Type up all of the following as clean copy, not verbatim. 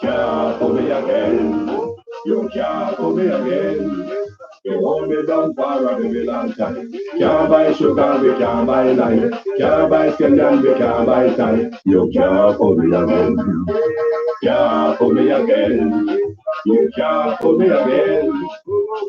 Can't pull me again. You can't pull me again. You hold me down for a very long time. Can't buy sugar, we can't buy life. Can't buy scallion, we can't buy time. You can't pull me again. Can't pull me again. You can't pull me again.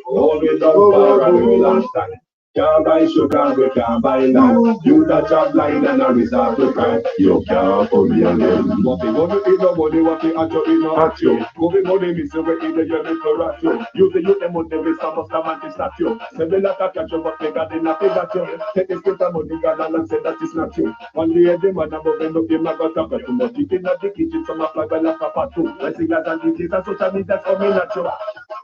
Hold me down for a very long time. Can't buy sugar, we can't buy land. You that job line and a resort to crime. You can't pull me again. What the money is no money, what the at you is no at you. Moving money means the way in the year is for at you. You the youth them money with some of the man to snap you. Say we not a catch you, but we got the nothing at you. Take the spirit of money, God and say that is not you. One day the man above them look him like a top too much. Keep in the kitchen, some a fly by like a pot too. I see that and the kids and social media coming at you.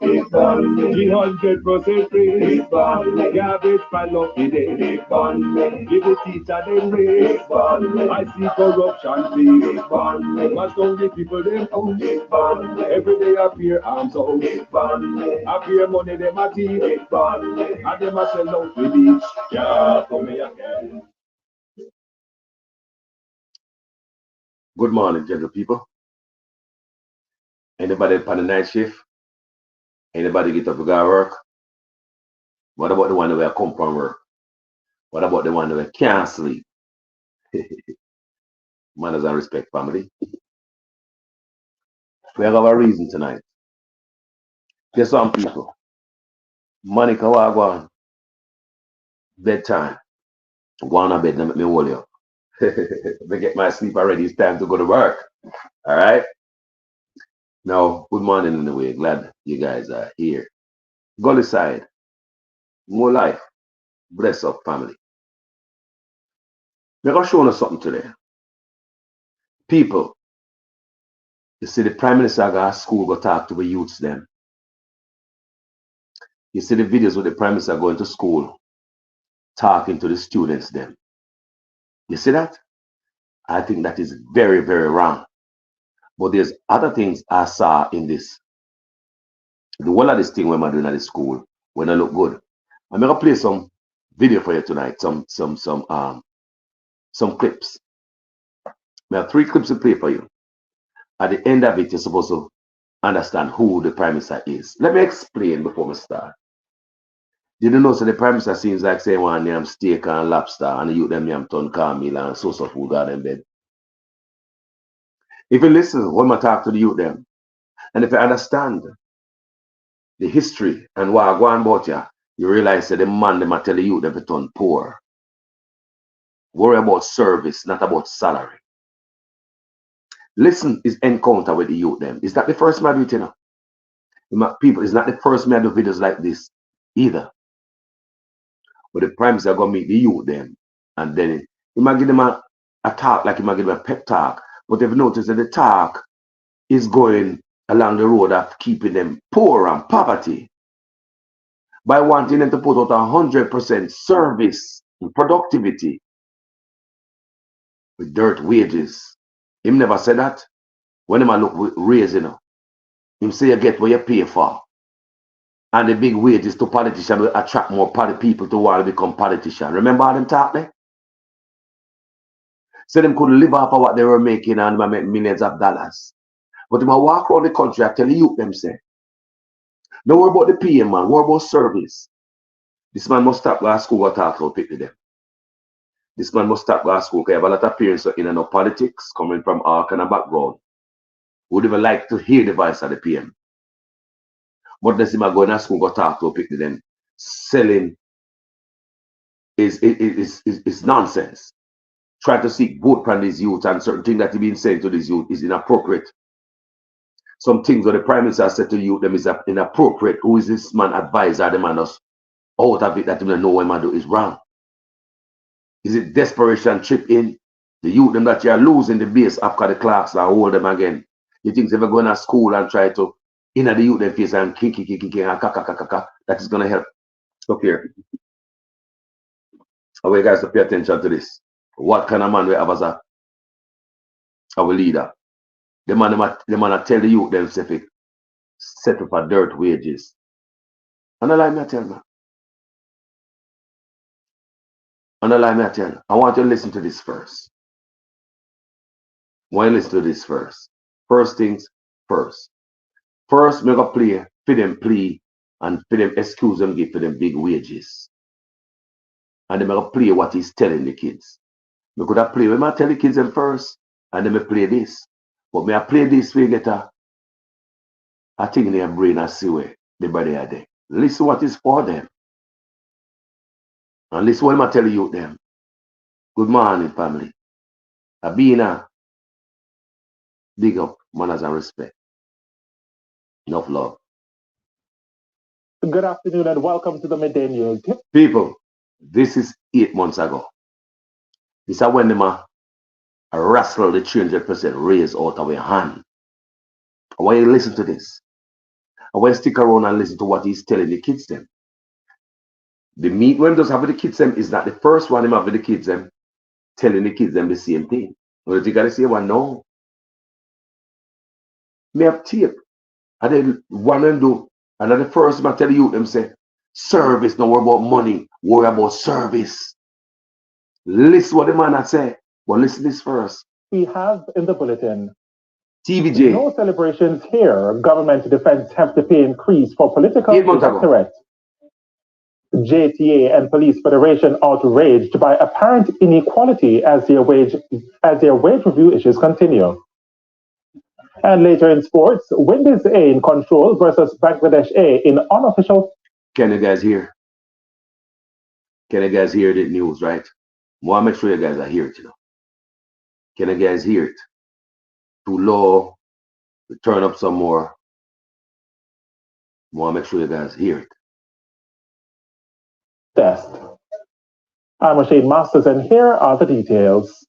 It's on me, 300% free. It's on me, garbage pan up the day. It's on me, give the teacher them raise. It's on me, I see corruption free. It's on me, mash down the people them own. It's on me, every day appear arms out. It's on me, appear money them a thief. It's on me, and them a sell out the beach. Yeah, for me again. Good morning, gentle people. Anybody on the night shift? Anybody get up to go to work? What about the one that will come from work? What about the one that can't sleep? Manners and respect, family. We have a reason tonight. There's some people. Monica Wagwan, bedtime. Go on to bed and make me hold you up. Me get my sleep already. It's time to go to work. All right? Now, good morning anyway. Glad you guys are here. Gully side. More life. Bless up, family. We're going to show you something today. People, you see the Prime Minister go to school, go talk to the youths them. You see the videos with the Prime Minister going to school, talking to the students them. You see that? I think that is very, very wrong. But there's other things I saw in this. The whole of this thing when I'm doing at the school, when I look good. I'm gonna play some video for you tonight, some clips. I have 3 clips to play for you. At the end of it, you're supposed to understand who the Prime Minister is. Let me explain before we start. Did you know so the Prime Minister seems like saying one name steak and lobster and the youth them name ton cornmeal and sauce of food got in bed. If you listen when I talk to the youth them, and if you understand the history and what I go on about you realize that the man them tell the youth them to turn poor. Worry about service, not about salary. Listen is encounter with the youth them. Is that the first man do it, you know? People, it's not the first man do videos like this either. But the Prime Minister gonna meet the youth them, and then he might give them a talk, like he might give them a pep talk. But they've noticed that the talk is going along the road of keeping them poor and poverty by wanting them to put out 100% service and productivity with dirt wages. Him never said that. When him a look raise, you know, him say you get what you pay for. And the big wages to politicians will attract more people to want to become politicians. Remember how them talk there? So them could live off of what they were making and they make millions of dollars. But they walk around the country and tell the youth them say, don't worry about the PM man, worry about service. This man must stop going to school and talk about people them. This man must stop going to school because he have a lot of parents in and politics coming from all kind of background. Would even like to hear the voice of the PM. But this man going to school go talk to people them. Selling is nonsense. Trying to seek vote from these youth and certain things that he been saying to these youth is inappropriate. Some things that the Prime Minister said to you them is inappropriate. Who is this man advisor? The man us out of it that you know what man do is wrong. Is it desperation trip in? The youth them that you are losing the base after the clocks and hold them again. You think if you're going to school and try to the youth them face and kick and kaka, that is gonna help. Look here. I want you guys to pay attention to this. What kind of man we have as our leader? The man tell the youth themselves settle for dirt wages. And I like me tell you. And I like me tell you. I want you to listen to this first. Why listen to this first? First things first. First, me go play for them plea and for them excuse them give for them big wages. And then me go play what he's telling the kids. Me could have play when I tell the kids them first, and then me play this. But me I play this we get a thing in their brain and see where the body are there. Listen what is for them. And listen what I tell you them. Good morning, family. I be in a big up, manners and respect. Enough love. Good afternoon and welcome to the Midday News. People, this is 8 months ago. This is when them wrestle the 300% raise out of your hand. I want you to listen to this. I want you to stick around and listen to what he's telling the kids them. The meet when does have with the kids them is not the first one him have with the kids them telling the kids them the same thing. Well, you gotta say one no. Me have tape. And then one and do. And then the first one I tell you them say, service, no worry about money, worry about service. Listen what the man had say. But listen this first. We have in the bulletin. TVJ. No celebrations here. Government defense hefty pay increase for political directorate. JTA and Police Federation outraged by apparent inequality as their wage review issues continue. And later in sports, Windies A in control versus Bangladesh A in unofficial. Can you guys hear? Can you guys hear the news, right? I want to make sure you guys are here, you know. Can you guys hear it? Too low. We turn up some more. I want to make sure you guys hear it. Test. I'm Rashid Masters, and here are the details.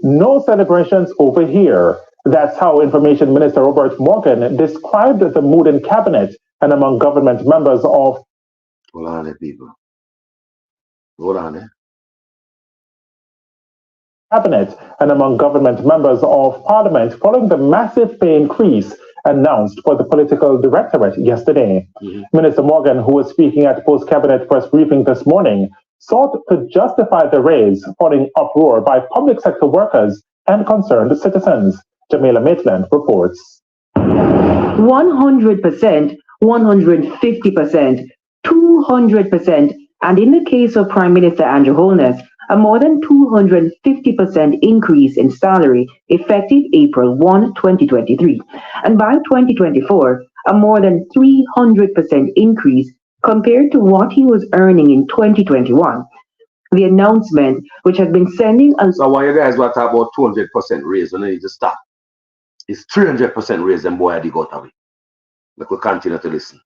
No celebrations over here. That's how Information Minister Robert Morgan described the mood in cabinet and among government members of. Hold on there, people. Hold on there. Cabinet and among government members of parliament following the massive pay increase announced for the political directorate yesterday. Minister Morgan, who was speaking at post-cabinet press briefing this morning, sought to justify the raise following uproar by public sector workers and concerned citizens. Jamila Maitland reports. 100%, 150%, 200%, and in the case of Prime Minister Andrew Holness, a more than 250% increase in salary effective April 1, 2023. And by 2024, a more than 300% increase compared to what he was earning in 2021. The announcement, which has been sending a... So why you guys want to talk about 200% raise and then you just stop? It's 300% raise and boy, they got away. Like we continue to listen.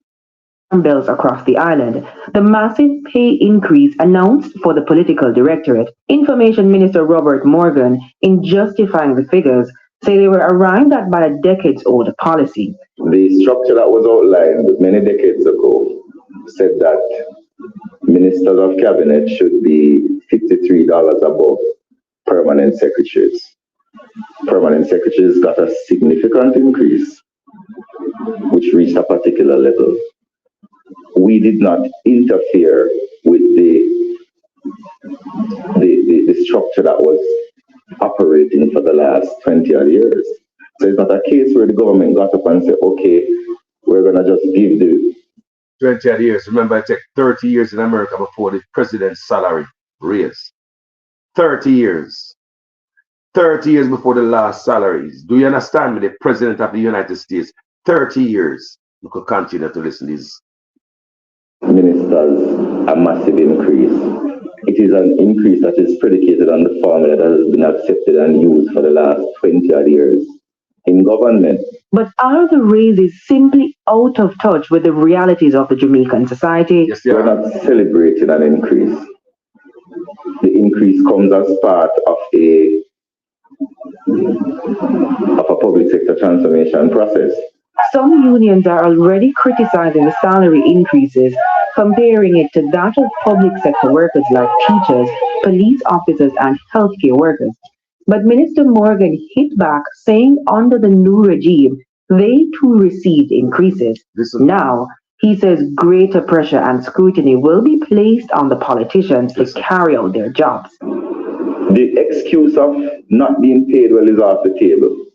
Bills across the island, the massive pay increase announced for the political directorate. Information Minister Robert Morgan, in justifying the figures, say they were arrived at by a decades-old policy. The structure that was outlined many decades ago said that ministers of cabinet should be $53 above permanent secretaries. Permanent secretaries got a significant increase, which reached a particular level. We did not interfere with the structure that was operating for the last 20 odd years. So it's not a case where the government got up and said, okay, we're going to just give the 20 odd years. Remember, it took 30 years in America before the president's salary raise. 30 years. 30 years before the last salaries. Do you understand me? The president of the United States, 30 years. You could continue to listen to these. Ministers, a massive increase. It is an increase that is predicated on the formula that has been accepted and used for the last 20 odd years in government. But are the raises simply out of touch with the realities of the Jamaican society? Yes, we're not celebrating an increase. The increase comes as part of a public sector transformation process. Some unions are already criticizing the salary increases, comparing it to that of public sector workers like teachers, police officers, and healthcare workers. But Minister Morgan hit back, saying under the new regime, they too received increases. Now, he says greater pressure and scrutiny will be placed on the politicians to carry out their jobs. The excuse of not being paid well is off the table.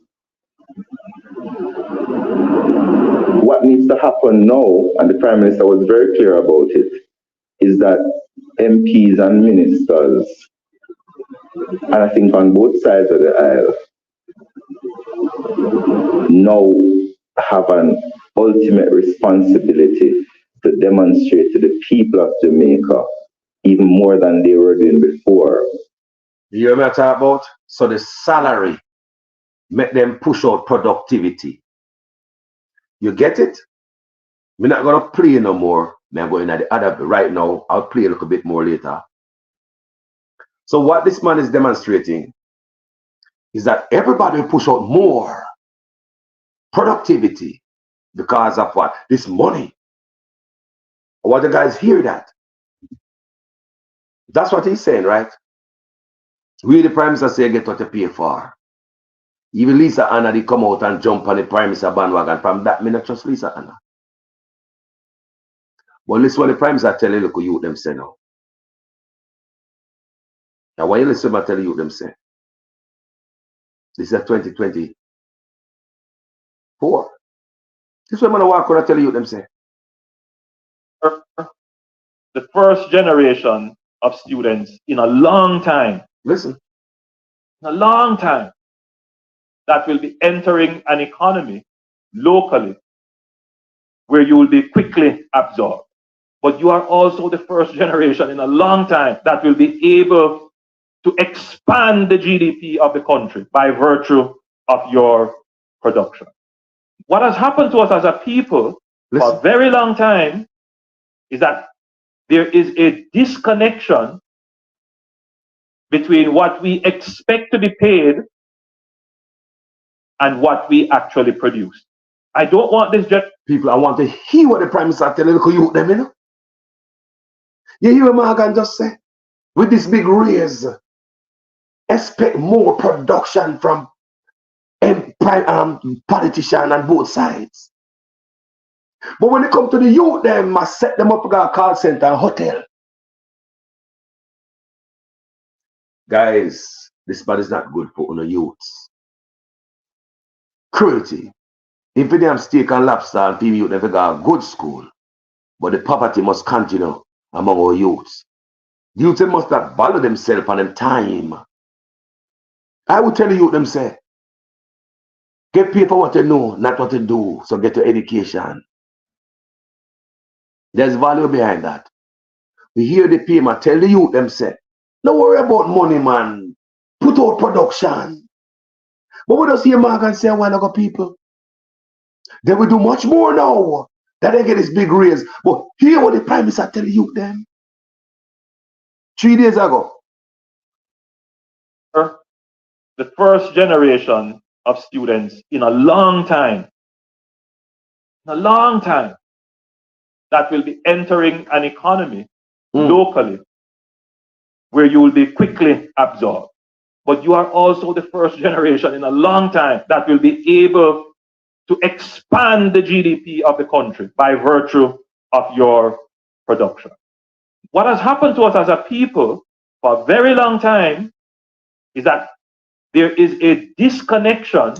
What needs to happen now, and the Prime Minister was very clear about it, is that MPs and ministers, and I think on both sides of the aisle, now have an ultimate responsibility to demonstrate to the people of Jamaica even more than they were doing before. You hear me talk about? So the salary make them push out productivity. You get it? We're not gonna play no more. I'm going at the other right now. I'll play a little bit more later. So what this man is demonstrating is that everybody will push out more productivity because of what? This money. I want the guys hear that. That's what he's saying, right? We the Prime Minister say get what you pay for. Even Lisa Anna they come out and jump on the Prime Minister bandwagon. From that, me not trust Lisa Anna. But listen what the Prime Minister tell you, look you them say now. Now why you listen what tell you them say? This is 2024. This is what I'm gonna walk around and tell you them say. The first generation of students in a long time. Listen. In a long time. That will be entering an economy locally where you will be quickly absorbed. But you are also the first generation in a long time that will be able to expand the GDP of the country by virtue of your production. What has happened to us as a people for a very long time is that there is a disconnection between what we expect to be paid and what we actually produce. I don't want this just people. I want to hear what the Prime Minister tell you them, you know. You hear what Morgan just say? With this big raise, expect more production from politicians on both sides. But when it comes to the youth, them must set them up for a call center and hotel. Guys, this bad is not good for the youths. Cruelty. If they have steak and lobster and people youth never got a good school, but the poverty must continue among our youths. The youths must not value themselves and them time. I will tell you them say, get paid for what you know, not what you do. So get your education. There's value behind that. We hear the payment, tell the youth them say, don't worry about money, man. Put out production. But we don't see Morgan say a while ago, people. They will do much more now that they get this big raise. But hear what the Prime Minister tell you them 3 days ago. The first generation of students in a long time, that will be entering an economy locally where you will be quickly absorbed. But you are also the first generation in a long time that will be able to expand the GDP of the country by virtue of your production. What has happened to us as a people for a very long time is that there is a disconnection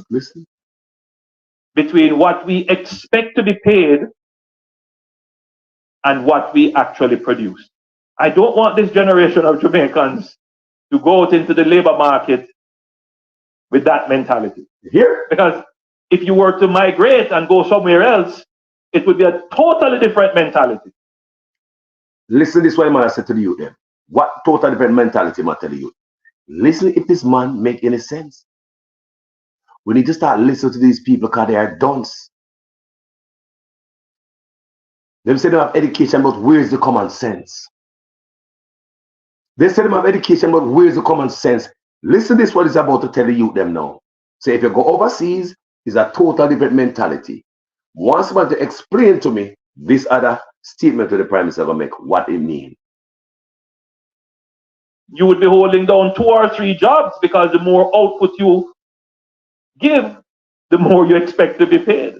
between what we expect to be paid and what we actually produce. I don't want this generation of Jamaicans to go out into the labor market with that mentality. Here, because if you were to migrate and go somewhere else, it would be a totally different mentality. Listen, this is what I said to the youth then. What totally different mentality am I telling you? Listen if this man make any sense. We need to start listening to these people because they are dunce. They say they have education, but where's the common sense? They say they have education, but where's the common sense? Listen, this is what is about to tell the youth them now. So if you go overseas, it's a totally different mentality. Once somebody to explain to me this other statement to the Prime Minister going to make, what it means. You would be holding down 2 or 3 jobs because the more output you give, the more you expect to be paid.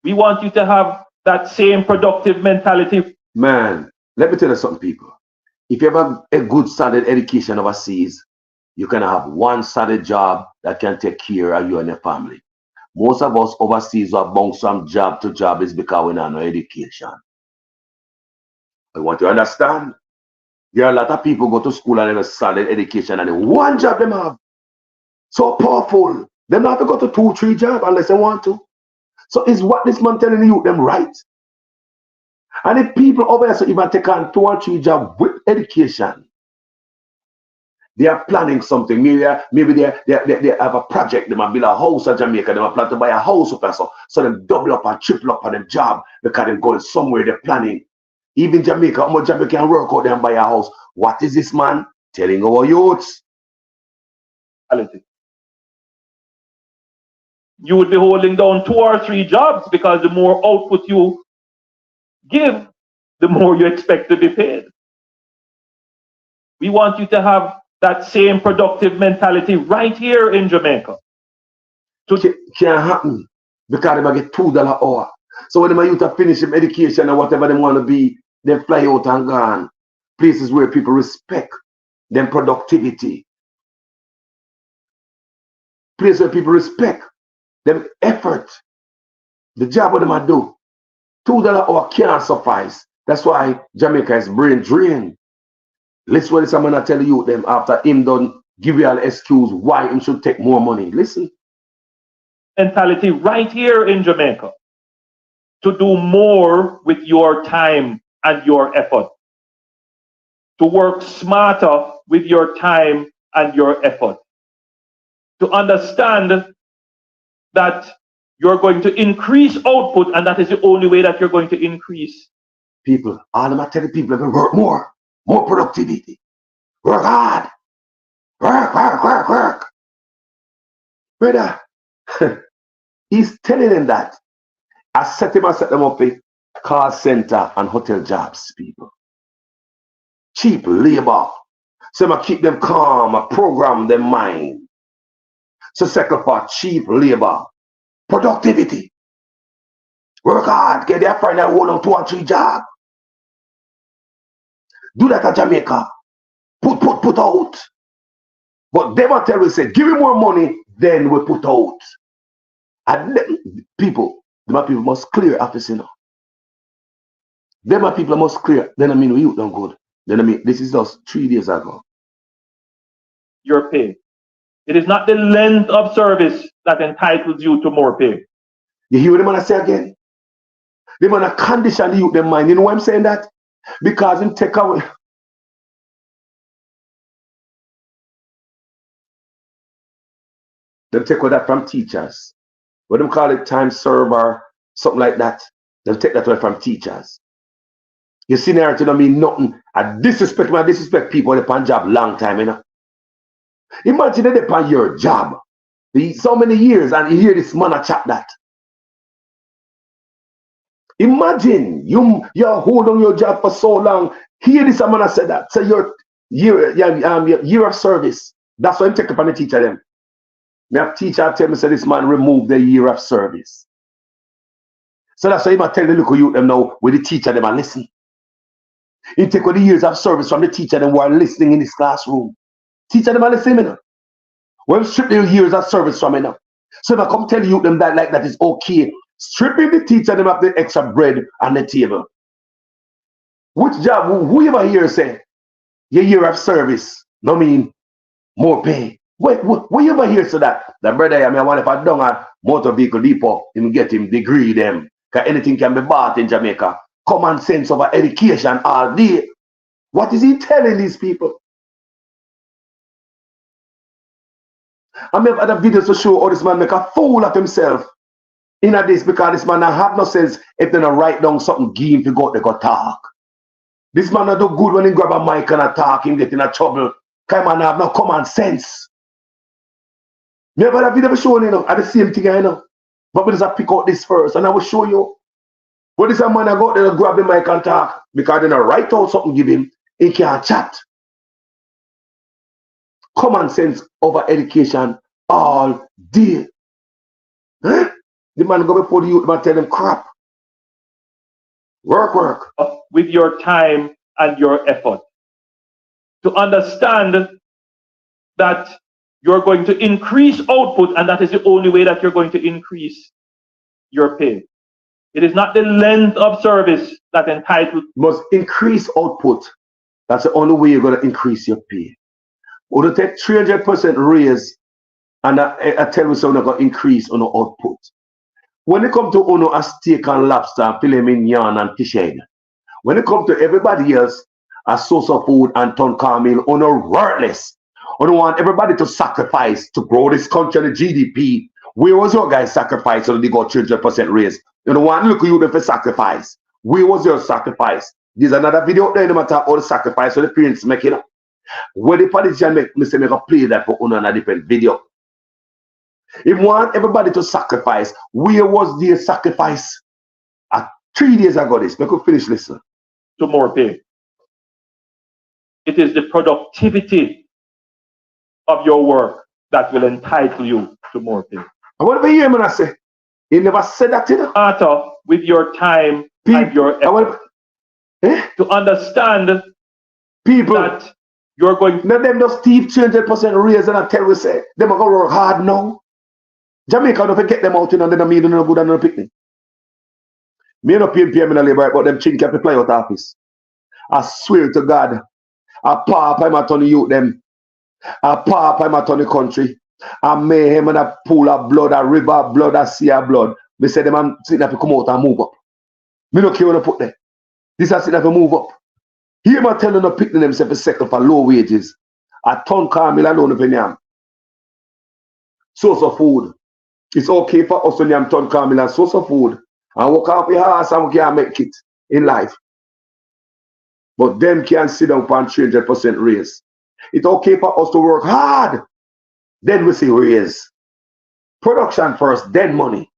We want you to have that same productive mentality. Man, let me tell you something, people. If you have a good solid education overseas, you can have one solid job that can take care of you and your family. Most of us overseas who are bounce from job to job is because we don't have no education. I want to understand. There are a lot of people go to school and have a solid education and then one job them have. So powerful. They don't have to go to 2, 3 jobs unless they want to. So is what this man telling you them right? And if people over there so even take on 2 or 3 jobs with education, they are planning something. Maybe they have a project. They might build a house in Jamaica. They might plan to buy a house up and so they double up and triple up on their job because they're going somewhere. They're planning. Even Jamaica, how much Jamaica can work out there and buy a house? What is this man telling our youths? You would be holding down 2 or 3 jobs because the more output you give, the more you expect to be paid. We want you to have that same productive mentality right here in Jamaica. It can't happen because they might get $2 an hour. So when my youth are finishing education or whatever they want to be, they fly out and gone. Places where people respect them productivity. Places where people respect them effort. The job what they might do. $2 an hour can't suffice. That's why Jamaica is brain drained. Listen what this man I tell you them after him done give you an excuse why him should take more money. Listen. Mentality right here in Jamaica to do more with your time and your effort. To work smarter with your time and your effort. To understand that you're going to increase output and that is the only way that you're going to increase. People, all of them telling people to work more productivity. Work hard. Work. Brother, he's telling them that. I set them up with call center and hotel jobs, people. Cheap labor. So I keep them calm, I program their mind. So second for cheap labor. Productivity. Work hard, get their friend that hold on 2 or 3 jobs. Do that at Jamaica. Put out. But they will tell you, say, give me more money, then we put out. And people must clear after sinner. Them people must clear. Then I mean we youth done good. Then I mean this is just 3 days ago. Your pay. It is not the length of service that entitles you to more pay. You hear what the man say again? The man condition the youth them mind. You know why I'm saying that? Because him take away. Them take away that from teachers. What them call it, time server, something like that. Them take that away from teachers. Your seniority don't mean nothing. I disrespect people upon job long time, you know. Imagine they upon your job. So many years and you hear this man a chat that. Imagine you hold on your job for so long. Hear this man said that. So your year of service. That's why I'm taking upon the teacher them. Me have teacher tell me say this man remove the year of service. So that's why I tell the local youth them now with the teacher them and listen. He take all the years of service from the teacher them who are listening in this classroom. Teacher them and listen me now. Well, strip the years of service from me now. So if I come tell you them that like that is okay, stripping the teacher them of the extra bread on the table. Which job, whoever here say, your year of service, no mean more pay. What you ever hear so that? The brother, I mean, I want if I done a motor vehicle depot, him get him degree them. Because anything can be bought in Jamaica. Common sense of education all day. What is he telling these people? I may have other videos to show how this man make a fool of himself in this because this man have no sense if they don't write down something give him to go, they go talk. This man not do good when he grab a mic and talk, him get in a trouble. Because man have no common sense. Me have other video showing you know, at the same thing I know. But we just pick out this first and I will show you. But this man I go out there and grab the mic and talk because they don't write out something give him, he can't chat. Common sense over education all day. Huh? The man go before the youth and tell them crap. Work. With your time and your effort. to understand that you're going to increase output, and that is the only way that you're going to increase your pay. It is not the length of service that entitles. You must increase output. That's the only way you're going to increase your pay. Or to take 300% raise, and I tell you something, going to increase on the output. When it comes to a steak and lobster, filet mignon and fish egg, when it comes to everybody else, a source of food and cornmeal, worthless. I don't want everybody to sacrifice to grow this country, the GDP. Where was your guys' sacrifice so they got 300% raise? You don't want to look at you for sacrifice. Where was your sacrifice? There's another video there no matter all the sacrifice so the parents make it up. Where the politician make a play that for a different video. If you want everybody to sacrifice, where was their sacrifice? 3 days ago this, we could finish listening. To more pay. It is the productivity of your work that will entitle you to more pay. And what do you hear me say? He never said that to you. Matter with your time and your effort. To understand people that you're going. Now them just thief 200% raise and I tell you say them are gonna work hard now. Jamaica don't forget them out in and then me no good and no picnic. Me no pay me no labor, but them chink have to fly out office. I swear to God, I pop I'm at on the youth them. I pop I'm at on the country. I mayhem and a pool of blood, a river of blood, a sea of blood. They say them I'm sitting up to come out and move up. Me no care when I put there. This is sitting up to move up. Here I telling them picking themselves a second for low wages. A ton Cornmeal alone of yam. Source of food. It's okay for us to yam ton Cornmeal and source of food. And work off your ass and we can make it in life. But them can't sit down for 300% raise. It's okay for us to work hard. Then we see raise. Production first, then money.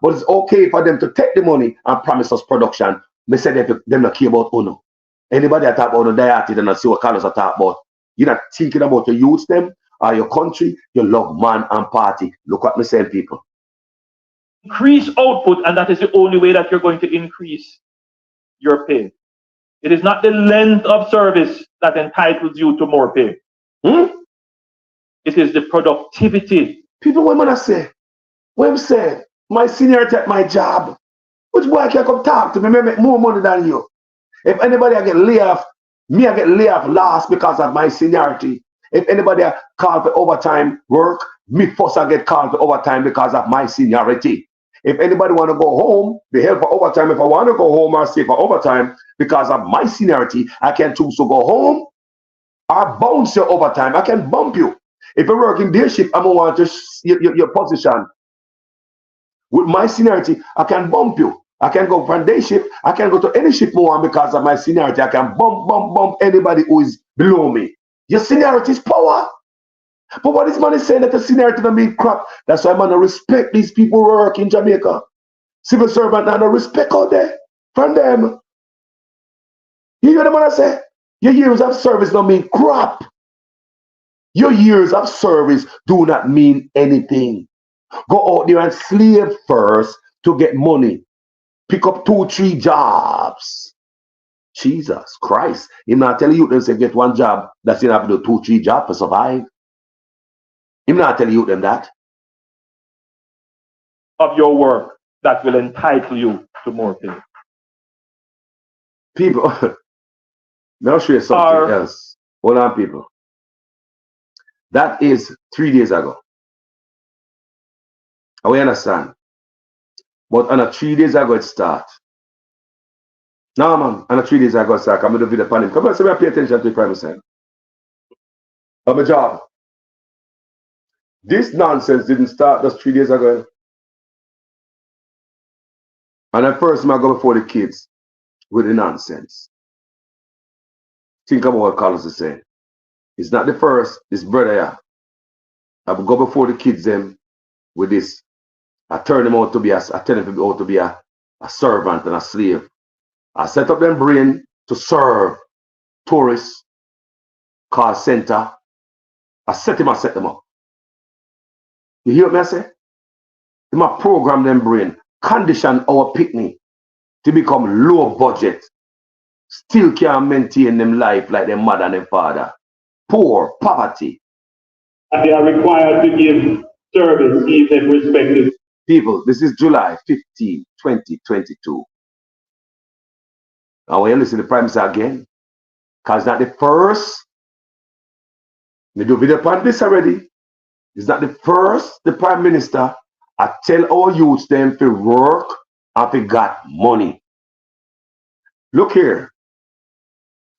But it's okay for them to take the money and promise us production. They say them not care about Uno. Anybody that talk about the diet and see what Carlos are talking about. You're not thinking about your youth them or your country, you love man and party. Look what me saying, people. Increase output, and that is the only way that you're going to increase your pay. It is not the length of service that entitles you to more pay. It is the productivity. People, what I say? What I'm saying? My seniority at my job. Which boy can come talk to me? Make more money than you. If anybody I get laid off, me I get laid off last because of my seniority. If anybody I call for overtime work, me first I get called for overtime because of my seniority. If anybody want to go home, they help for overtime. If I want to go home or stay for overtime because of my seniority, I can choose to go home or bounce your overtime. I can bump you. If you're working day shift, I'm going to want your position. With my seniority, I can bump you. I can go from day shift. I can go to any shift more because of my seniority. I can bump anybody who is below me. Your seniority is power. But what is man is saying that the seniority don't mean crap. That's why man don't respect these people who work in Jamaica. Civil servant and no respect out there from them. You hear what I say? Your years of service don't mean crap. Your years of service do not mean anything. Go out there and slave first to get money. Pick up 2-3 jobs. Jesus Christ. He's not telling you them say get one job. That's you have to do 2-3 jobs to survive. He's not telling you them that. Of your work that will entitle you to more pay. People, now show you something else. Hold on, people. That is 3 days ago. We understand. But on a 3 days ago it start. No man, on a 3 days ago it start. I'm going to do the panel. Come on, so we pay attention to the prime minister. Of my job. This nonsense didn't start just 3 days ago. And at first I go before the kids with the nonsense. Think about what Carlos is saying. It's not the first, this brother here. I will go before the kids them with this. I turn them out to be I tell them out to be a servant and a slave. I set up them brain to serve tourists, call center. I set them up. You hear what I say? I program them brain, condition our picnic to become low budget. Still can maintain them life like their mother and their father. poor, poverty. And they are required to give service even respective. People, this is July 15, 2022. I want you to listen to the Prime Minister again, because not the first. We do video upon this already. It's not the first the Prime Minister I tell our youths them to work and to got money. Look here.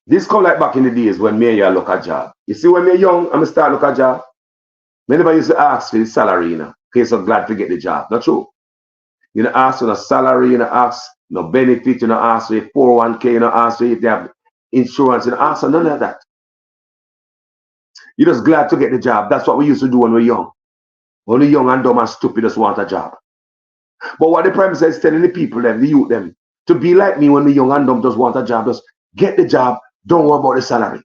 This come like back in the days when me and you look at job. You see, when me young, I'm start look at job. Me never used to ask for the salary, you know. Okay, so glad to get the job. Not true. You don't ask for no salary, you don't ask no benefit, you don't ask for 401k, you don't ask for if they have insurance, you don't ask for none of that. You're just glad to get the job. That's what we used to do when we were young. When we young and dumb and stupid, just want a job. But what the Prime Minister is telling the people, them, the youth, them, to be like me when we young and dumb just want a job, just get the job, don't worry about the salary.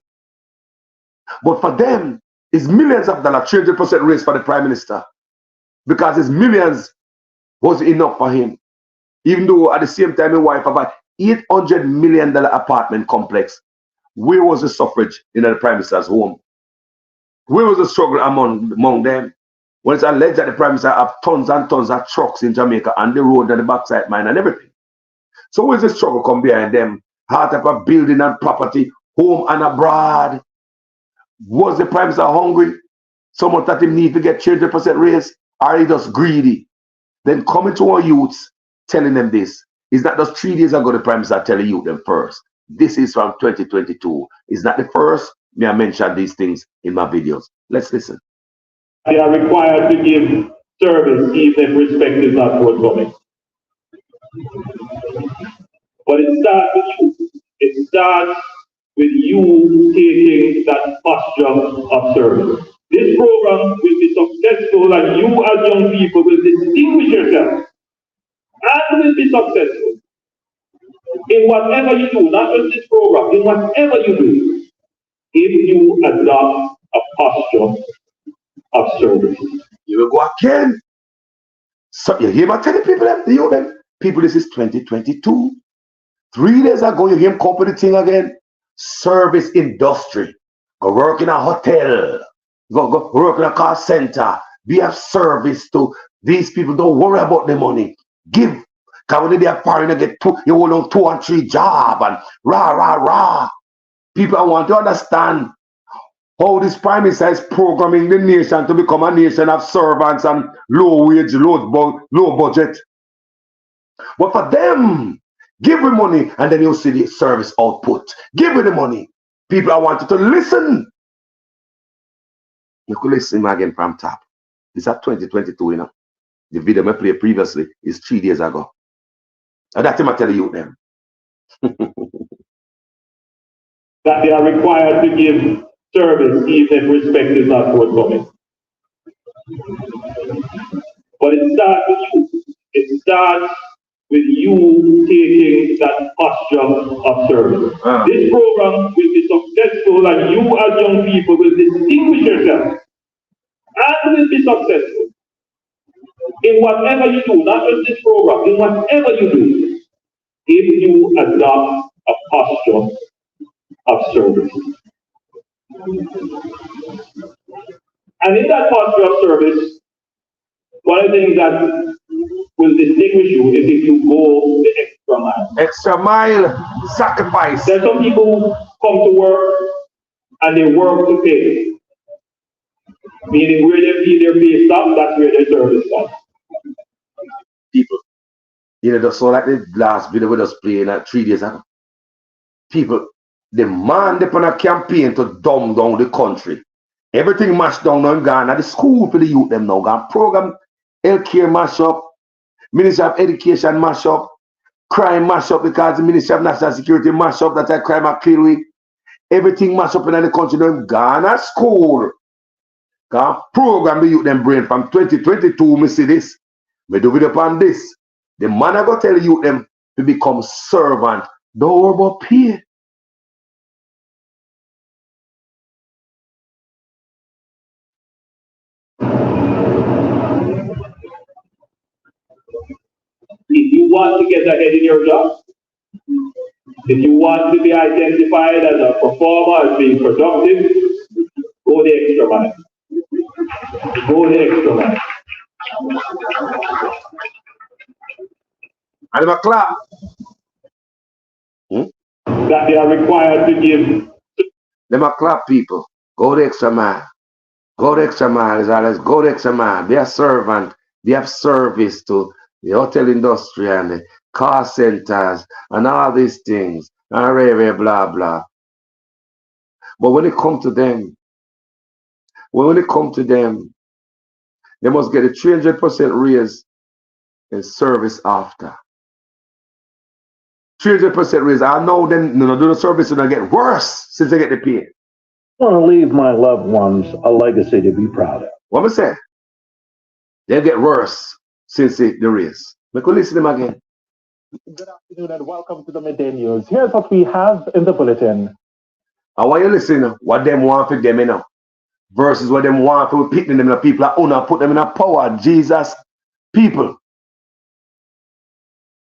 But for them, it's millions of dollars, 300% raise for the Prime Minister. Because his millions was enough for him. Even though at the same time, his wife about $800 million apartment complex. Where was the suffrage in the Prime Minister's home? Where was the struggle among them? When it's alleged that the Prime Minister have tons and tons of trucks in Jamaica and the road and the backside mine and everything. So where's the struggle come behind them? Heart of a building and property, home and abroad. Was the Prime Minister hungry? So much that he need to get 300% raise? Or he just greedy? Then coming to our youths, telling them this. It's not just 3 days ago the Prime Minister telling you them first. This is from 2022. It's not the first. May I mention these things in my videos. Let's listen. They are required to give service even if respect is not forthcoming. But it starts with you. It starts with you taking that posture of service. This program will be successful and you as young people will distinguish yourself and will be successful in whatever you do, not just this program, in whatever you do, if you adopt a posture of service. You will go again. So you hear me telling people them, people, this is 2022. 3 days ago, you hear him come with the thing again. Service industry. Go work in a hotel. Go work in a car center. Be of service to these people. Don't worry about the money. Give. Because when they are foreign, you hold on 2 and 3 jobs and rah. People want to understand how this Prime Minister is programming the nation to become a nation of servants and low wage, low budget. But for them, give me money and then you'll see the service output. Give me the money. People, I want you to listen. You could listen again from top. This is 2022, you know. The video I played previously is 3 days ago. And that's what I tell you them. That they are required to give service even if respect is not forthcoming. But it starts with you. It starts with you taking that posture of service. This program will be successful and you as young people will distinguish yourself and will be successful in whatever you do, not just this program, in whatever you do, if you adopt a posture of service. And in that posture of service, one of the things that will distinguish you is if you go the extra mile. Extra mile, sacrifice. There are some people who come to work and they work to pay. Meaning where they feel their pay stop, that's where their service stops. People, you know, just so like the last video with us playing 3 days ago. People, the man they on a campaign to dumb down the country. Everything mashed down now in Ghana. The school for the youth them now. Got program, healthcare mash up, Ministry of Education mash up, crime mash up because the Ministry of National Security mash up. That's a crime are clear with. Everything mash up in the country now in Ghana school. Got program the youth them brain from 2022. Me see this. Me do video upon this. The man I go tell the youth them to become servant. Don't worry about pay. If you want to get ahead in your job, if you want to be identified as a performer, as being productive, Go the extra mile. And them a clap. That they are required to give. Them a clap, people. Go the extra mile. Go the extra mile is always go the extra mile. Be a servant. Be of service to the hotel industry and the car centers and all these things. And blah, blah. But when it comes to them, they must get a 300% raise in service after. 300% raise. I know them do the service and they get worse since they get the pay. I want to leave my loved ones a legacy to be proud of. What am I saying? They get worse since the raise. We could listen to them again. Good afternoon and welcome to the Midday News. Here's what we have in the bulletin. I want you to listen what them want for them, versus what them want for picking them, the people that own put them in a power. Jesus, people.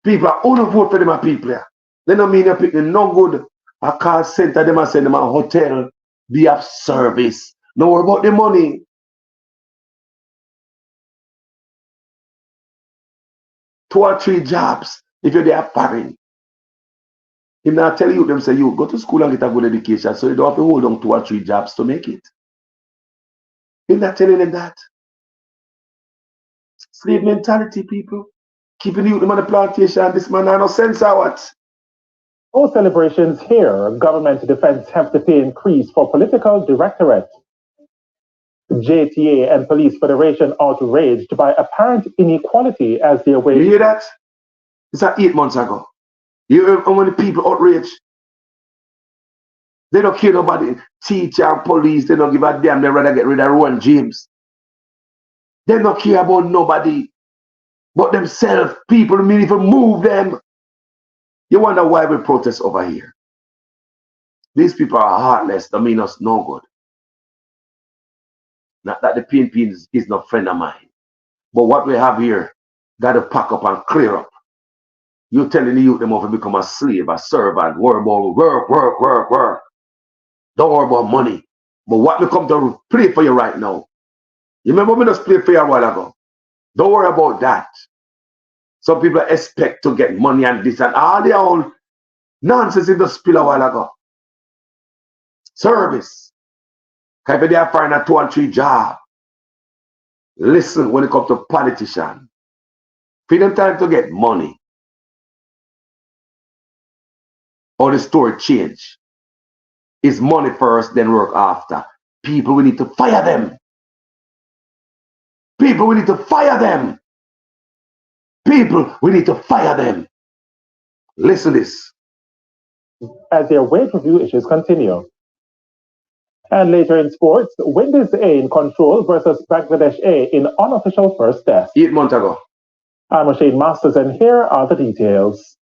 People are only vote for them people. They don't mean they're picking no good. A car center, them and send them a hotel, be of service. No worry about the money. Two or three jobs if you're there foreign. If not tell you them say you go to school and get a good education so you don't have to hold on 2 or 3 jobs to make it. If not telling them that. Slave mentality, people. Keeping the youth on the plantation, this man has no sense or what? No celebrations here. Government defense hefty pay increase for political directorate. JTA and Police Federation outraged by apparent inequality as they await. You hear that? It's 8 months ago. You hear how many people outraged? They don't care nobody. Teacher and police, they don't give a damn. They rather get rid of Rowan James. They don't care about nobody but themselves. People mean if you move them. You wonder why we protest over here. These people are heartless. They mean us no good. Not that the PNP is no friend of mine. But what we have here, got to pack up and clear up. You're telling the youth them off to become a slave, a servant, worry about work. Don't worry about money. But what we come to play for you right now. You remember we just played for you a while ago? Don't worry about that. Some people expect to get money and this and all their own nonsense in the spill a while ago. Service. If they are finding a 2 and 3 job. Listen when it comes to politicians. Feed them time to get money. Or the story change. It's money first, then work after. People, we need to fire them. People, we need to fire them. People, we need to fire them. Listen to this. As their wage review issues continue. And later in sports, Windies A in control versus Bangladesh A in unofficial first test. 8 months ago. I'm Shane Masters, and here are the details.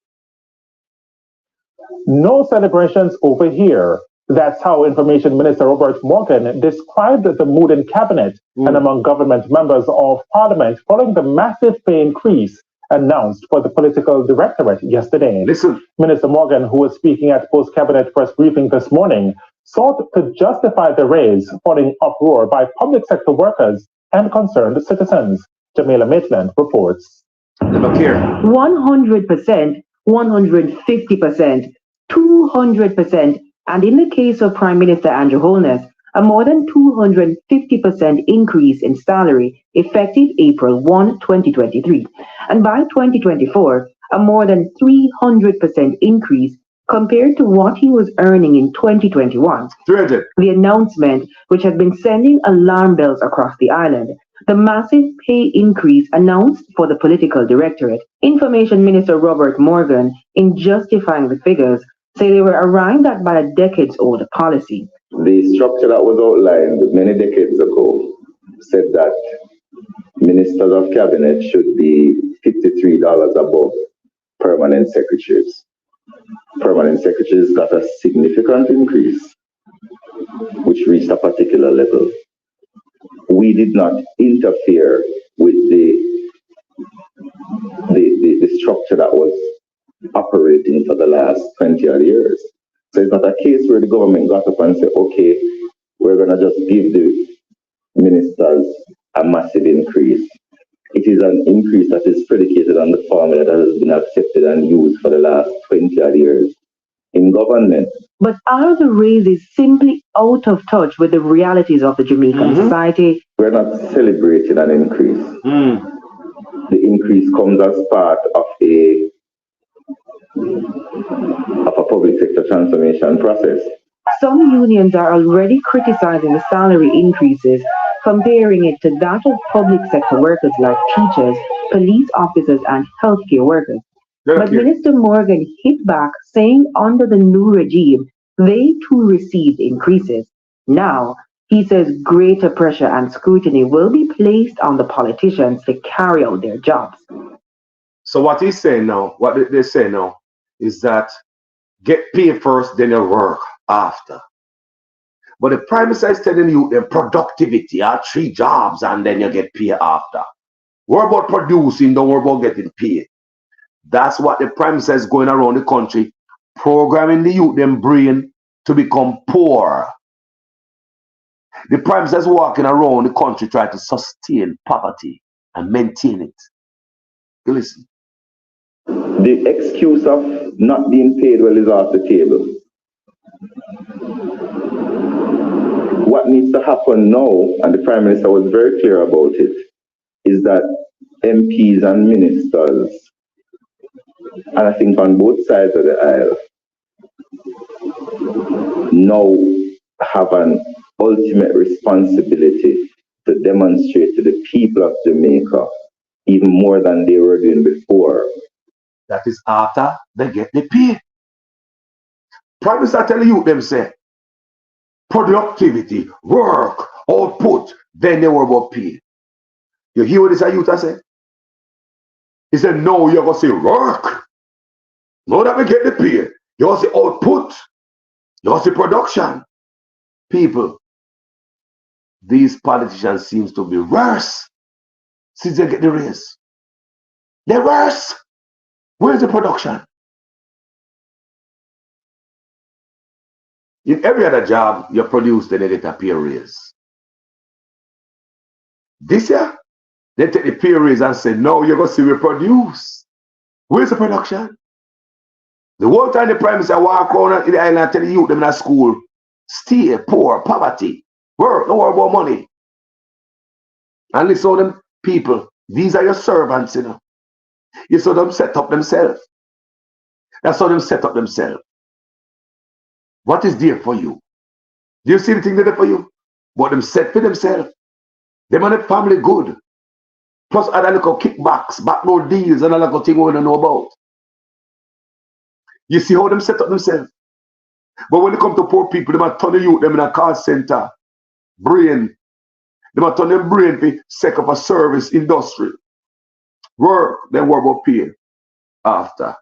No celebrations over here. That's how Information Minister Robert Morgan described the mood in cabinet and among government members of parliament following the massive pay increase announced for the political directorate yesterday. Listen. Minister Morgan, who was speaking at post-cabinet press briefing this morning, sought to justify the raise following uproar by public sector workers and concerned citizens. Jamila Maitland reports. 100%, 150%, 200%, and in the case of Prime Minister Andrew Holness, a more than 250% increase in salary effective April 1, 2023. And by 2024, a more than 300% increase compared to what he was earning in 2021. The announcement, which has been sending alarm bells across the island, the massive pay increase announced for the political directorate. Information Minister Robert Morgan, in justifying the figures, say they were arrived at by a decades-old policy. The structure that was outlined many decades ago said that ministers of cabinet should be $53 above permanent secretaries. Permanent secretaries got a significant increase, which reached a particular level. We did not interfere with the structure that was operating for the last 20 odd years. So it's not a case where the government got up and said, okay, we're going to just give the ministers a massive increase. It is an increase that is predicated on the formula that has been accepted and used for the last 20 odd years in government. But are the raises simply out of touch with the realities of the Jamaican society? We're not celebrating an increase. The increase comes as part of a public sector transformation process. Some unions are already criticizing the salary increases, comparing it to that of public sector workers like teachers, police officers, and healthcare workers. But Minister Morgan hit back, saying under the new regime, they too received increases. Now, he says greater pressure and scrutiny will be placed on the politicians to carry out their jobs. So what he's saying now, what they say now, is that get paid first, then you work after. But the Prime Minister is telling you the productivity are 3 jobs and then you get paid after. Worry about producing, don't worry about getting paid. That's what the Prime Minister is going around the country, programming the youth them brain to become poor. The Prime Minister is walking around the country trying to sustain poverty and maintain it. Listen. The excuse of not being paid well is off the table. What needs to happen now, and the Prime Minister was very clear about it, is that MPs and ministers, and I think on both sides of the aisle, now have an ultimate responsibility to demonstrate to the people of Jamaica even more than they were doing before. That is after they get the pay. Prime Minister tell you them say, productivity, work, output, then they worry about pay. You hear what this youth say? He said, no, you're going to say work. No, that we get the pay. You're going to say output. You're going to say production. People, these politicians seems to be worse since they get the raise. They're worse. Where's the production? In every other job, you produce, then they get a pay raise. This year, they take the pay raise and say, no, you're going to see we produce. Where's the production? The whole time the Prime Minister walk around in the island and tell the youth them in school, stay poor, poverty, work, don't worry about money. And listen to them people, these are your servants, you know. You saw them set up themselves. That's how them set up themselves. What is there for you? Do you see the thing there for you? But them set for themselves. Them and the family good. Plus other little kickbacks, backdoor deals, and other little thing we don't know about. You see how them set up themselves. But when it come to poor people, they might turn the youth them in a call center, brain. They might turn them brain for sake of a service industry. Work, then work about pay after.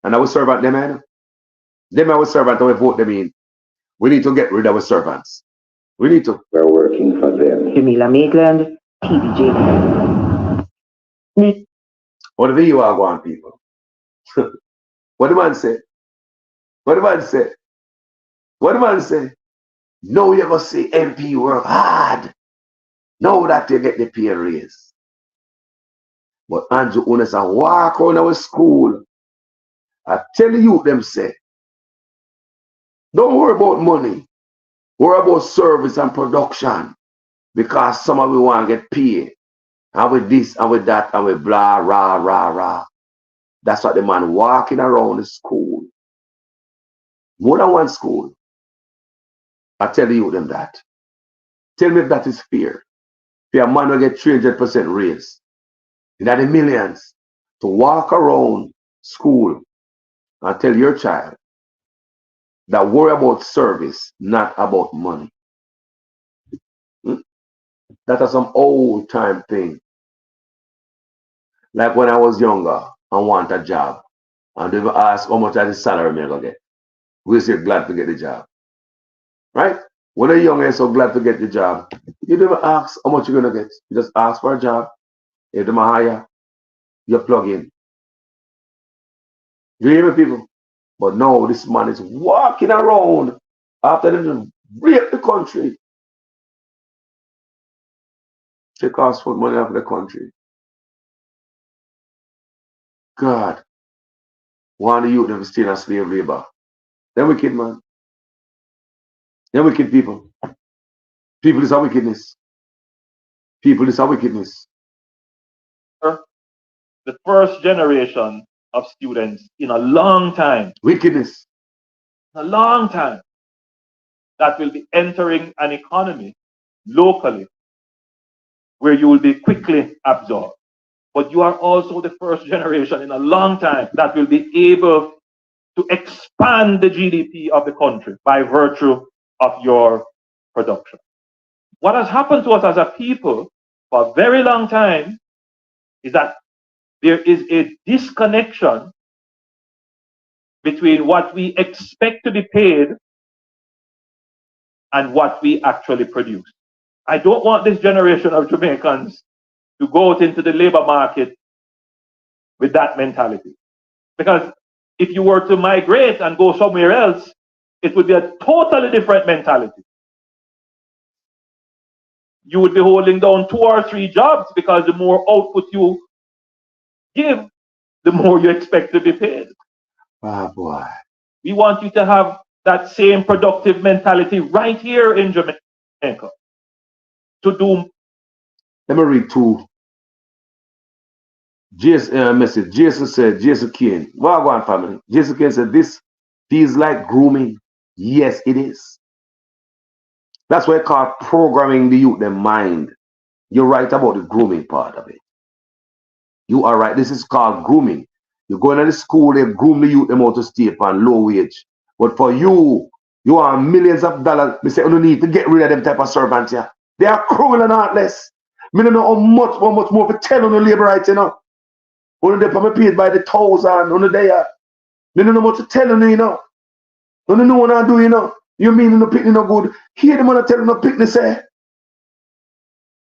And I will serve at them, man. Them I will serve and we vote them in. We need to get rid of our servants. We need to. We're working for them. Jamila Maitland, TVJ. What do you are going, people? What the man say? What the man say? What the man say? No, you're going to see MP work hard. Know that you get the pay raise. But Andrew Unes a walk around our school. I tell you them say, don't worry about money. Worry about service and production. Because some of we want to get paid. And with this and with that and with blah, rah, rah, rah. That's what the man walking around the school. More than one school. I tell you them that. Tell me if that is fair. If a man will get 300% raise. In the millions to walk around school and tell your child that worry about service, not about money. That is some old time thing. Like when I was younger and want a job, and they will ask how much is the salary I'm going to get. We say glad to get the job. Right? When you're young and so glad to get the job, you never ask how much you're going to get. You just ask for a job. If they hire, you plug in. You hear me, people? But no, this man is walking around after them to rape the country. Take us for money out of the country. God, one of the youth them still in slave labor. They're wicked, man. They're wicked people. People is a wickedness. People is a wickedness. The first generation of students in a long time, Wickedness. a long time, that will be entering an economy locally where you will be quickly absorbed. But you are also the first generation in a long time that will be able to expand the GDP of the country by virtue of your production. What has happened to us as a people for a very long time is that there is a disconnection between what we expect to be paid and what we actually produce. I don't want this generation of Jamaicans to go out into the labor market with that mentality. Because if you were to migrate and go somewhere else, it would be a totally different mentality. You would be holding down 2 or 3 jobs because the more output you give, the more you expect to be paid. Ah, boy. We want you to have that same productive mentality right here in Jamaica. To do. Let me read 2 message. Jason said, Jason Kane. Well, go on, family. Jason Kane said, this feels like grooming. Yes, it is. That's why I call programming the youth, their mind. You're right about the grooming part of it. You are right. This is called grooming. You go into the school, they groom the youth, them out to stay upon low wage. But for you, you are millions of dollars. Me say, you need to get rid of them type of servants here. They are cruel and heartless. Me don't know how much more to tell on the labor rights, you know. Only they me paid by the 1,000 on the day. Me don't know what to tell on you know. Don't know what I do, you know. You mean no picnic no good. Hear them wanna tell them no picnic say.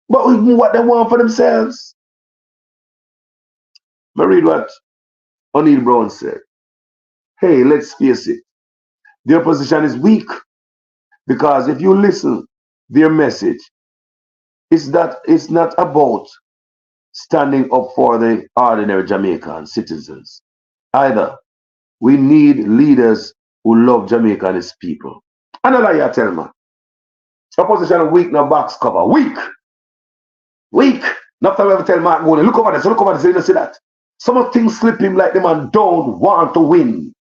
But what they want for themselves. I read what O'Neill Brown said. Hey, let's face it. Their position is weak. Because if you listen, their message is that it's not about standing up for the ordinary Jamaican citizens. Either we need leaders who love Jamaica and its people. And I tell me, opposition is weak, no box cover. Weak. Weak. Not time I ever tell Mark Mooney, look over this, you don't see that. Some of things slip him like them and don't want to win.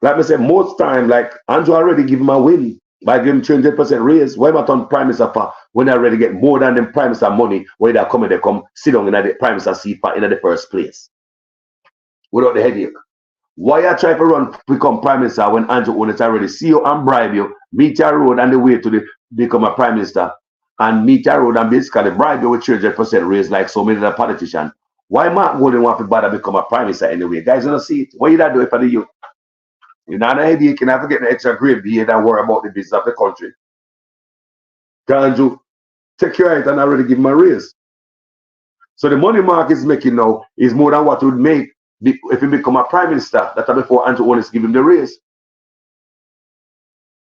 Like I said, most time, like Andrew already give him a win by giving him 200% raise. Why am I on Prime Minister for when I already get more than them Prime Minister money where they come sit down in the Prime Minister seat in the first place? Without the headache. Why I try to run become Prime Minister when Andrew Onis already see you and bribe you, meet your road and the way to become a Prime Minister and meet your road and basically bribe you with 200% raise like so many other politicians? Why Mark Golden want to bother become a Prime Minister anyway? Guys, don't see it. What you that do it for the youth? You're not a headache, you can have to get an extra grade here and worry about the business of the country. Andrew, take care of it and already give him a raise. So the money Mark is making now is more than what he would make if he become a Prime Minister. That's before Andrew Onis give him the raise.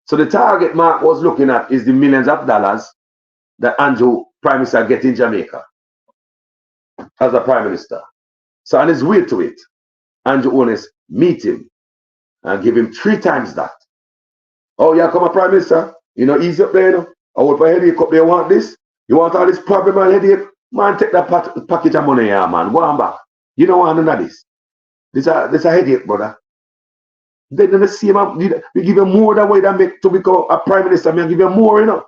So the target Mark was looking at is the millions of dollars that Andrew Prime Minister get in Jamaica as a Prime Minister. So on his way to it, Andrew Onis meet him and give him 3 times that. Oh, you come a Prime Minister? You know, easy up there, you know. I want for headache up there, want this? You want all this problem and headache? Man, take that package of money here, man. Go on back. You don't want none of this. This a headache, brother. They never see him. We give him more than way that make to become a Prime Minister. I give him more, you know.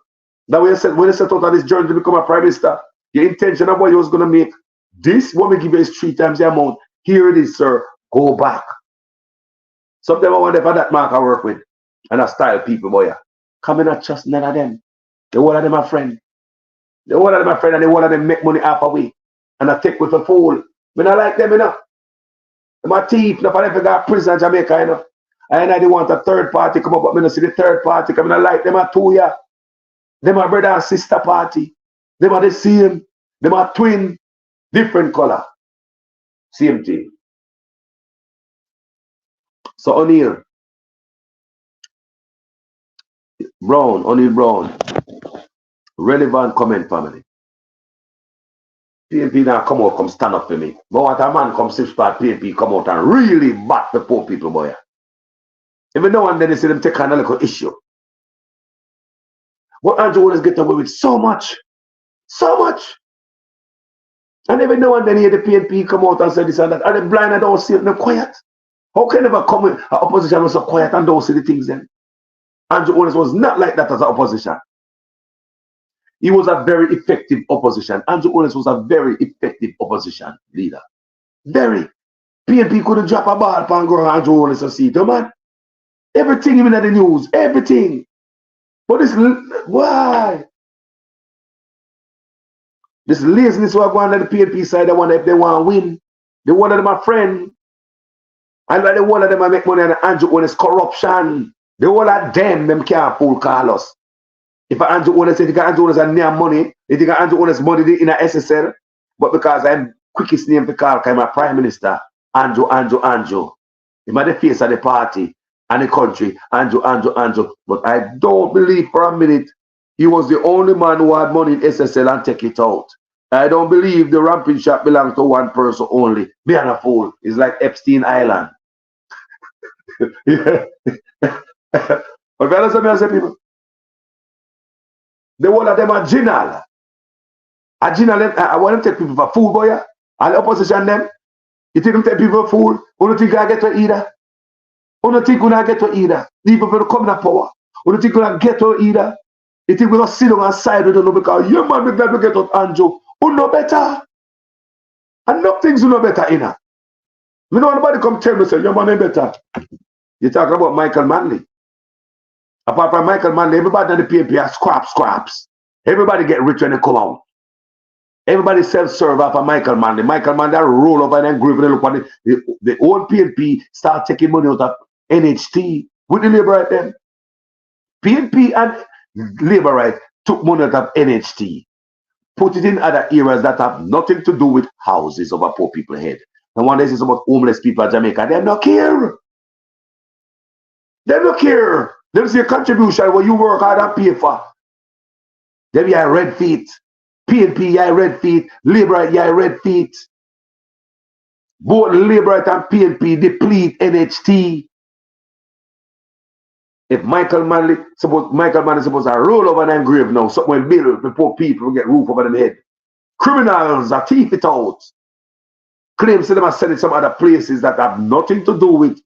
That way when you set out on this journey to become a Prime Minister, your intention of what you was going to make, this, what we give you is 3 times the amount. Here it is, sir. Go back. Sometimes I wonder if that Mark I work with and I style people, boy. Come in and trust none of them. The one of them are friend. The one of them are friend and the one of them make money half a week. And I take with a fool. But I like them enough. My teeth, enough of them got prison in Jamaica, you know. And I want a third party come up, but I don't see the third party come. I like them are 2 years. Them are brother and sister party. Them are the same. Them are twin. Different color. Same thing. So O'Neill Brown, relevant comment, family. PNP now come out, come stand up for me. But what a man come 6 part PNP come out and really bat the poor people, boy. Every now and then they see them take on a little issue. But Andrew always get away with so much. So much. And every now and then hear the PNP come out and say this and that. Are they blind and don't see it? They're quiet. How can they ever come in? Opposition was so quiet and don't see the things then? Andrew Owens was not like that as an opposition. He was a very effective opposition. Andrew Owens was a very effective opposition leader. Very. PNP couldn't drop a ball upon ground Andrew Owens to see it, man. Everything even at the news, everything. But this, why? This laziness was going on the PNP side. They want if they want to win. They want them a friend. And like the one of them I make money on Andrew Owens corruption. The whole of them can't fool Carlos. If Andrew Owens say Andrew Owens has near money, they think Andrew Owens money in a SSL. But because I'm quickest name to call, I'm a prime minister, Andrew. He might the face of the party and the country, Andrew. But I don't believe for a minute he was the only man who had money in SSL and take it out. I don't believe the ramping shop belongs to one person only. Being a fool. It's like Epstein Island. Yeah. But I say people, the one of them are general. A general, I want to take people for fool, boy. And the opposition them, you think them take people for fool? You don't think I get to either? You don't think I get to either? These people come in power. You don't think I get to either? You think we're going to sit on our side with them because you man be glad to get out Andrew. You know better. And nothing's you know better in her. You know nobody come tell me say your man ain't better. You're talking about Michael Manley. Apart from Michael Manley, everybody in the PNP are scraps. Everybody get rich when they come out. Everybody self-serve after Michael Manley. Michael Manley roll over and grieve and look at the old PNP start taking money out of NHT with the labor right then. PNP and labor right took money out of NHT, put it in other areas that have nothing to do with houses over poor people's head. And one day is about homeless people in Jamaica. They don't care. They don't care. They see a contribution where you work hard and pay for. They be a red feet. PNP, yeah, red feet. Labor, yeah, red feet. Both Labor and PNP deplete NHT. If Michael Manley is supposed to roll over an grave now, something will build the poor people get roof over their head. Criminals are thief it out. Claims to them are sent it some other places that have nothing to do with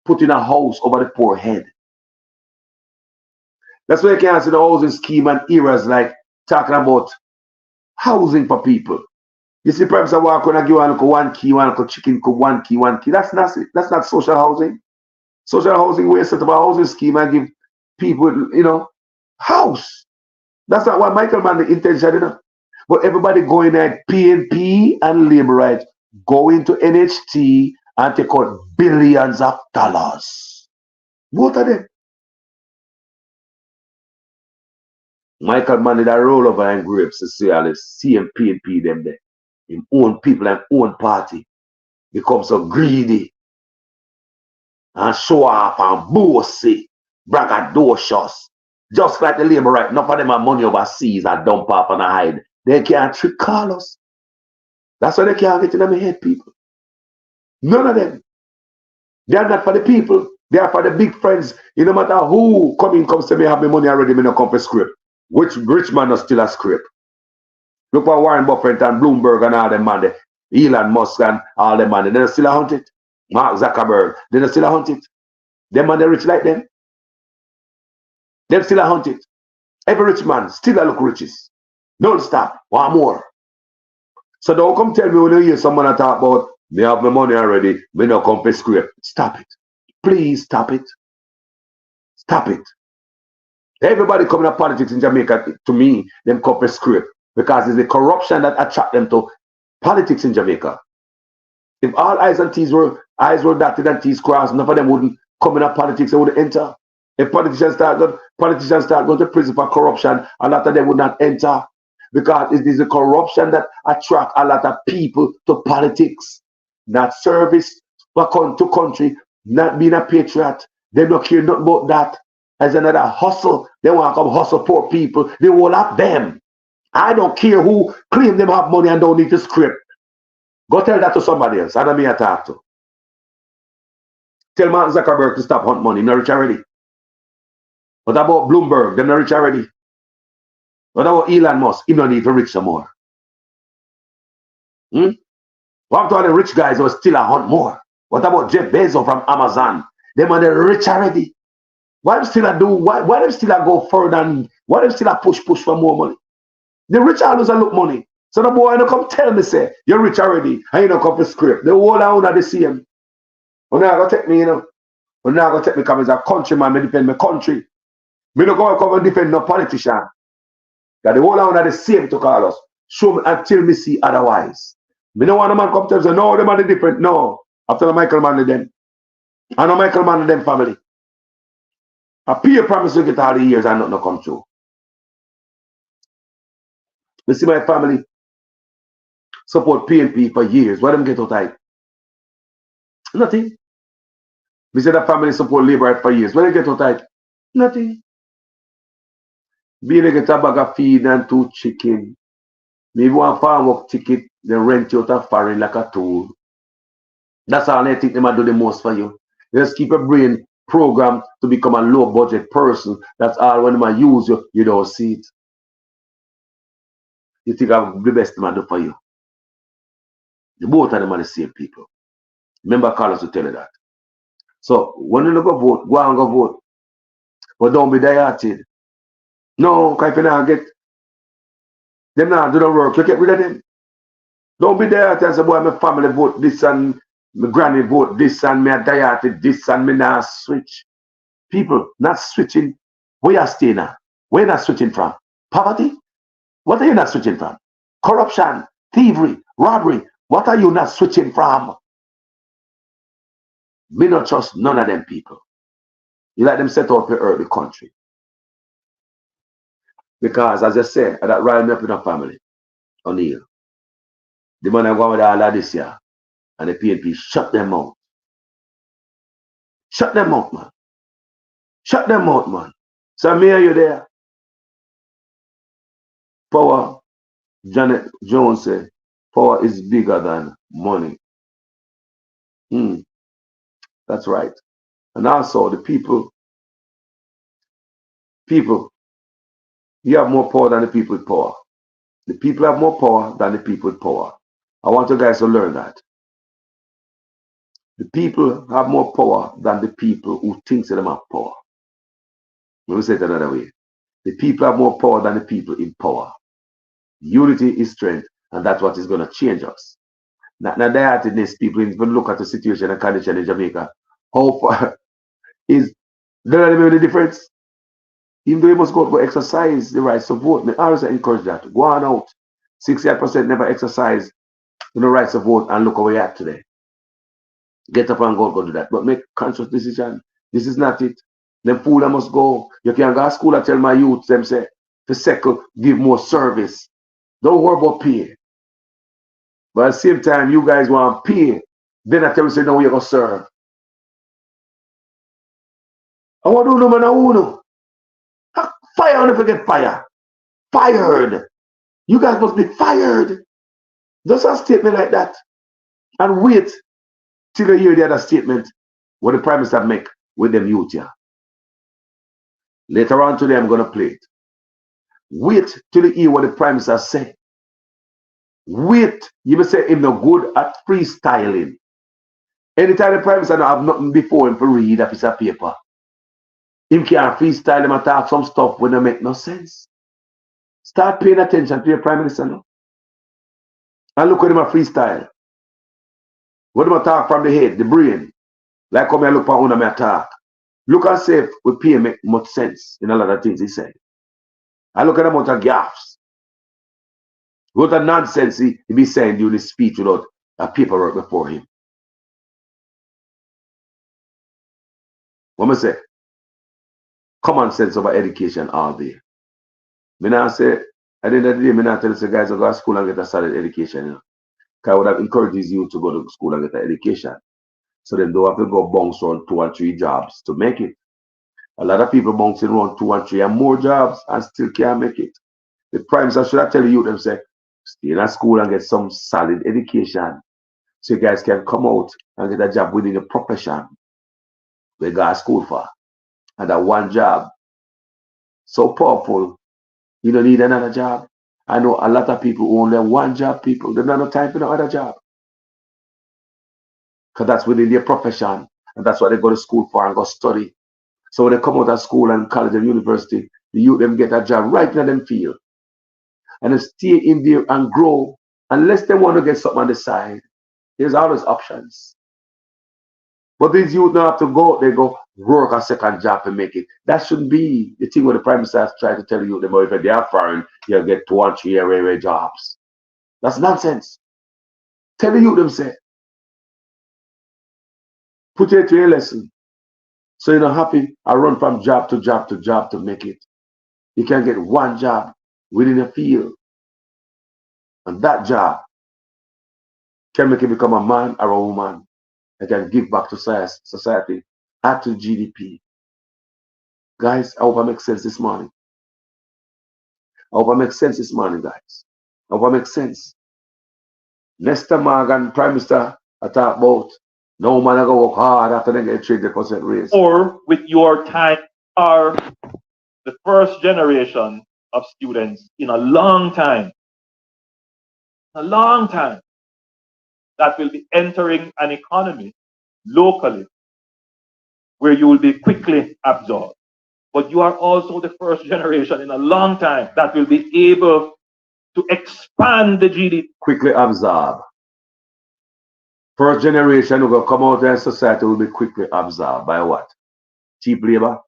putting a house over the poor head. That's why you can't see the housing scheme and eras like talking about housing for people. You see, perhaps I walk on and give one key, one chicken, one key. That's not social housing. Social housing where you set up a housing scheme and give people, you know, house. That's not what Michael Manley intention, you know. But everybody going at PNP and Labor right, go into NHT and take out billions of dollars. Both of them. Michael Manley that roll over and grapes to see all the same PNP them there. Him own people and own party. Become so greedy. And show off and bossy. Braggadocious. Just like the Labor right. None of them have money overseas and dump off and hide. They can't trick Carlos. That's why they can't get in their head, people. None of them. They are not for the people. They are for the big friends. You no matter who comes to me, have my money already, me no come for script. Which rich man is still a script? Look for Warren Buffett and Bloomberg and all them man. Elon Musk and all them man. They're still a hunt it. Mark Zuckerberg. They're still a hunt it. Them man, they rich like them. Them still a hunt it. Every rich man still a look riches. Don't stop. One more. So don't come tell me when you hear someone talk about me have my money already, me no come for script. Stop it. Please stop it. Stop it. Everybody coming to politics in Jamaica, to me, them come for script. Because it's the corruption that attract them to politics in Jamaica. If all I's were dotted and T's crossed, none of them wouldn't come in politics, they wouldn't enter. If politicians start going to prison for corruption, a lot of them would not enter. Because it is the corruption that attract a lot of people to politics. Not service to country, not being a patriot. They don't care nothing about that. As another hustle, they want to come hustle poor people. They will have them. I don't care who claim them have money and don't need to script. Go tell that to somebody else. I don't mean to talk to. Tell Mark Zuckerberg to stop hunt money. Not rich already. What about Bloomberg? They're not rich already. What about Elon Musk? He don't need to rich some more. What about the rich guys who still a hunt more? What about Jeff Bezos from Amazon? Them are the rich already. Why them still a do? Why them still a go further and why them still a push for more money? The rich always a look money. So the boy don't come tell me say you're rich already and you don't come for script. The whole out are the same. When I go take me, you know. When I go take me come as a countryman, me defend my country. Me don't go come and defend no politician. That the whole out are the same to call us. Show me until me see otherwise. Me don't want a man come tell say no, them are the different. No. After the Michael Manley them. I know Michael Manley them family. I pay a promise to get all the years and nothing come true. You see my family support PNP for years. Why them get out tight? Nothing. We said that family support Labour for years. Why they get out tight? Nothing. Be they get a bag of feed and 2 chicken. Maybe one farm work ticket, they rent you out of foreign like a tool. That's all they think they might do the most for you. They just keep your brain programmed to become a low budget person. That's all when they use you, you don't see it. You think I'm the best man do for you. The both of them are the same people. Remember Carlos will tell you that. So when you go vote, go and go vote. But don't be dieted. No, if you not get them not do the work, you get rid of them. Don't be dieted and say, boy, my family vote this and my granny vote this and me a dieted this and me not switch. People not switching. Where you staying now? Where you not switching from? Poverty? What are you not switching from? Corruption, thievery, robbery. What are you not switching from? Me not trust none of them people. You let them set out to hurt the country. Because as I said, that rile me up in a family. O'Neill. The man I go with all of this year. And the PNP shut them out. Shut them out, man. Shut them out, man. So me are you there? Power, Janet Jones said, power is bigger than money. That's right. And also the people, you have more power than the people with power. The people have more power than the people with power. I want you guys to learn that. The people have more power than the people who think they have power. Let me say it another way. The people have more power than the people in power. Unity is strength, and that's what is going to change us. Now dietedness, people, if you look at the situation and condition in Jamaica, how far is there any difference? Even though you must go exercise the rights to vote, I always encourage that. Go on out. 68% never exercise the rights to vote, and look where you're at today. Get up and go do that. But make conscious decision. This is not it. Them fool must go. You can go to school and tell my youth, them say, to second, give more service. Don't worry about pay. But at the same time, you guys want pay. Then I tell you, say, no, you're going to serve. I want to know, man, I want to. Fire, I'll never get fire. Fired. You guys must be fired. Just a statement like that. And wait till you hear the other statement what the Prime Minister make with them youth here. Later on today, I'm going to play it. Wait till you hear what the Prime Minister say. Wait, you may say him no good at freestyling. Anytime the Prime Minister don't have nothing before him to read a piece of paper, him can freestyle him and talk some stuff when it make no sense. Start paying attention to your Prime Minister now. And look at him a freestyle. What do I talk from the head, the brain? Like how I look at one of my talk. Look and see if we pay make much sense in a lot of things he said. I look at him out of gaffs. What a nonsense he be saying during his speech without a paperwork before him. What am I say? Common sense over education all day. Me now say, at the end of the day, me now tell you guys to go to school and get a solid education. You know? Because I would have encouraged you to go to school and get an education. So then don't have to go bounce on 2 and 3 jobs to make it. A lot of people bouncing around 2 and 3 and more jobs and still can't make it. The Prime Minister should have tell you them say, stay in a school and get some solid education. So you guys can come out and get a job within the profession we got school for. And that one job, so powerful, you don't need another job. I know a lot of people who only have one job, people, they don't have time for no other job. Because that's within their profession. And that's what they go to school for and go study. So when they come out of school and college and university, the youth them get a job right in them field. And they stay in there and grow. Unless they want to get something on the side, there's always options. But these youth don't have to go, they go work a second job to make it. That shouldn't be the thing where the Prime Minister has tried to tell you them, if they are foreign, you'll get 2 and 3 railway jobs. That's nonsense. Tell the youth them say, put it to your lesson. So you're not happy, I run from job to job to job to make it. You can get one job within a field. And that job can make you become a man or a woman that can give back to society, add to GDP. Guys, I hope I make sense this morning. I hope I make sense this morning, guys. I hope I make sense. Lester Morgan, Prime Minister, I talk about no man go work hard after they get 30% raise. Or with your time are the first generation of students in a long time that will be entering an economy locally where you will be quickly absorbed. But you are also the first generation in a long time that will be able to expand the GDP. Quickly absorb. First generation who will come out in society will be quickly absorbed by what? Cheap labor,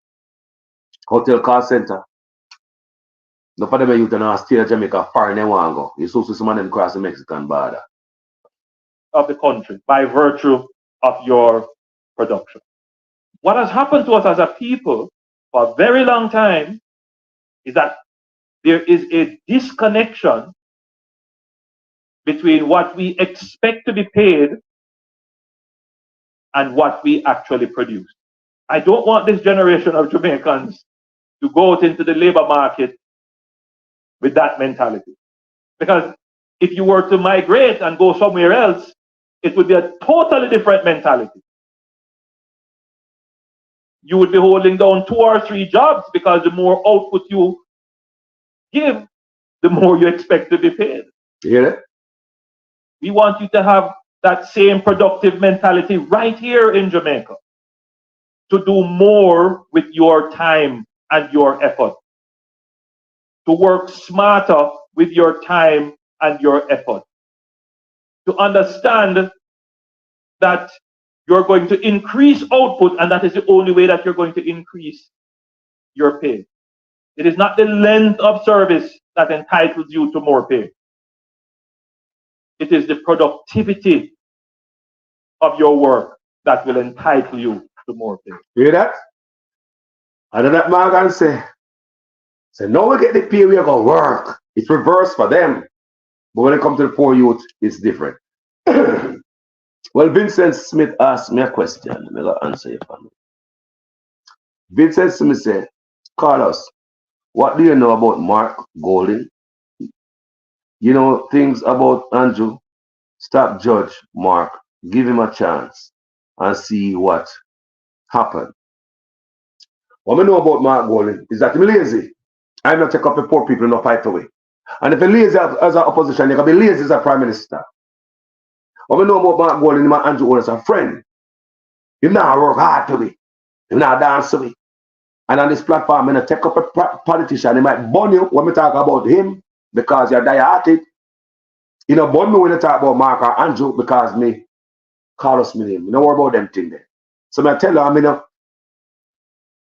hotel call center. No for them youth in state of Jamaica, foreign they want to go. You saw some of them cross the Mexican border. Of the country by virtue of your production. What has happened to us as a people for a very long time is that there is a disconnection between what we expect to be paid and what we actually produce. I don't want this generation of Jamaicans to go out into the labor market with that mentality. Because if you were to migrate and go somewhere else, it would be a totally different mentality. You would be holding down 2 or 3 jobs because the more output you give, the more you expect to be paid. You hear it? We want you to have that same productive mentality right here in Jamaica, to do more with your time and your effort, to work smarter with your time and your effort, to understand that you're going to increase output, and that is the only way that you're going to increase your pay. It is not the length of service that entitles you to more pay. It is the productivity of your work that will entitle you to more pay. You hear that? And then that Morgan say, now we get the pay, we are going to work. It's reversed for them. But when it comes to the poor youth, it's different. Well, Vincent Smith asked me a question. I'm going to answer you for me. Vincent Smith said, Carlos, what do you know about Mark Golding? You know things about Andrew? Stop judge Mark. Give him a chance and see what happened. What I know about Mark Golding is that he's lazy. I'm not take up the poor people in no fight away. And if you're lazy as an opposition, you're going to be lazy as a prime minister. What I know about Mark Golding, my Andrew Owen as a friend. He not work hard to me. He not dance to me. And on this platform, I'm going to take up a politician. He might burn you when we talk about him because you're die-hearted. You know, burn me when you talk about Mark or Andrew because me, Carlos, me name. You know what about them thing there. So I tell you, I'm not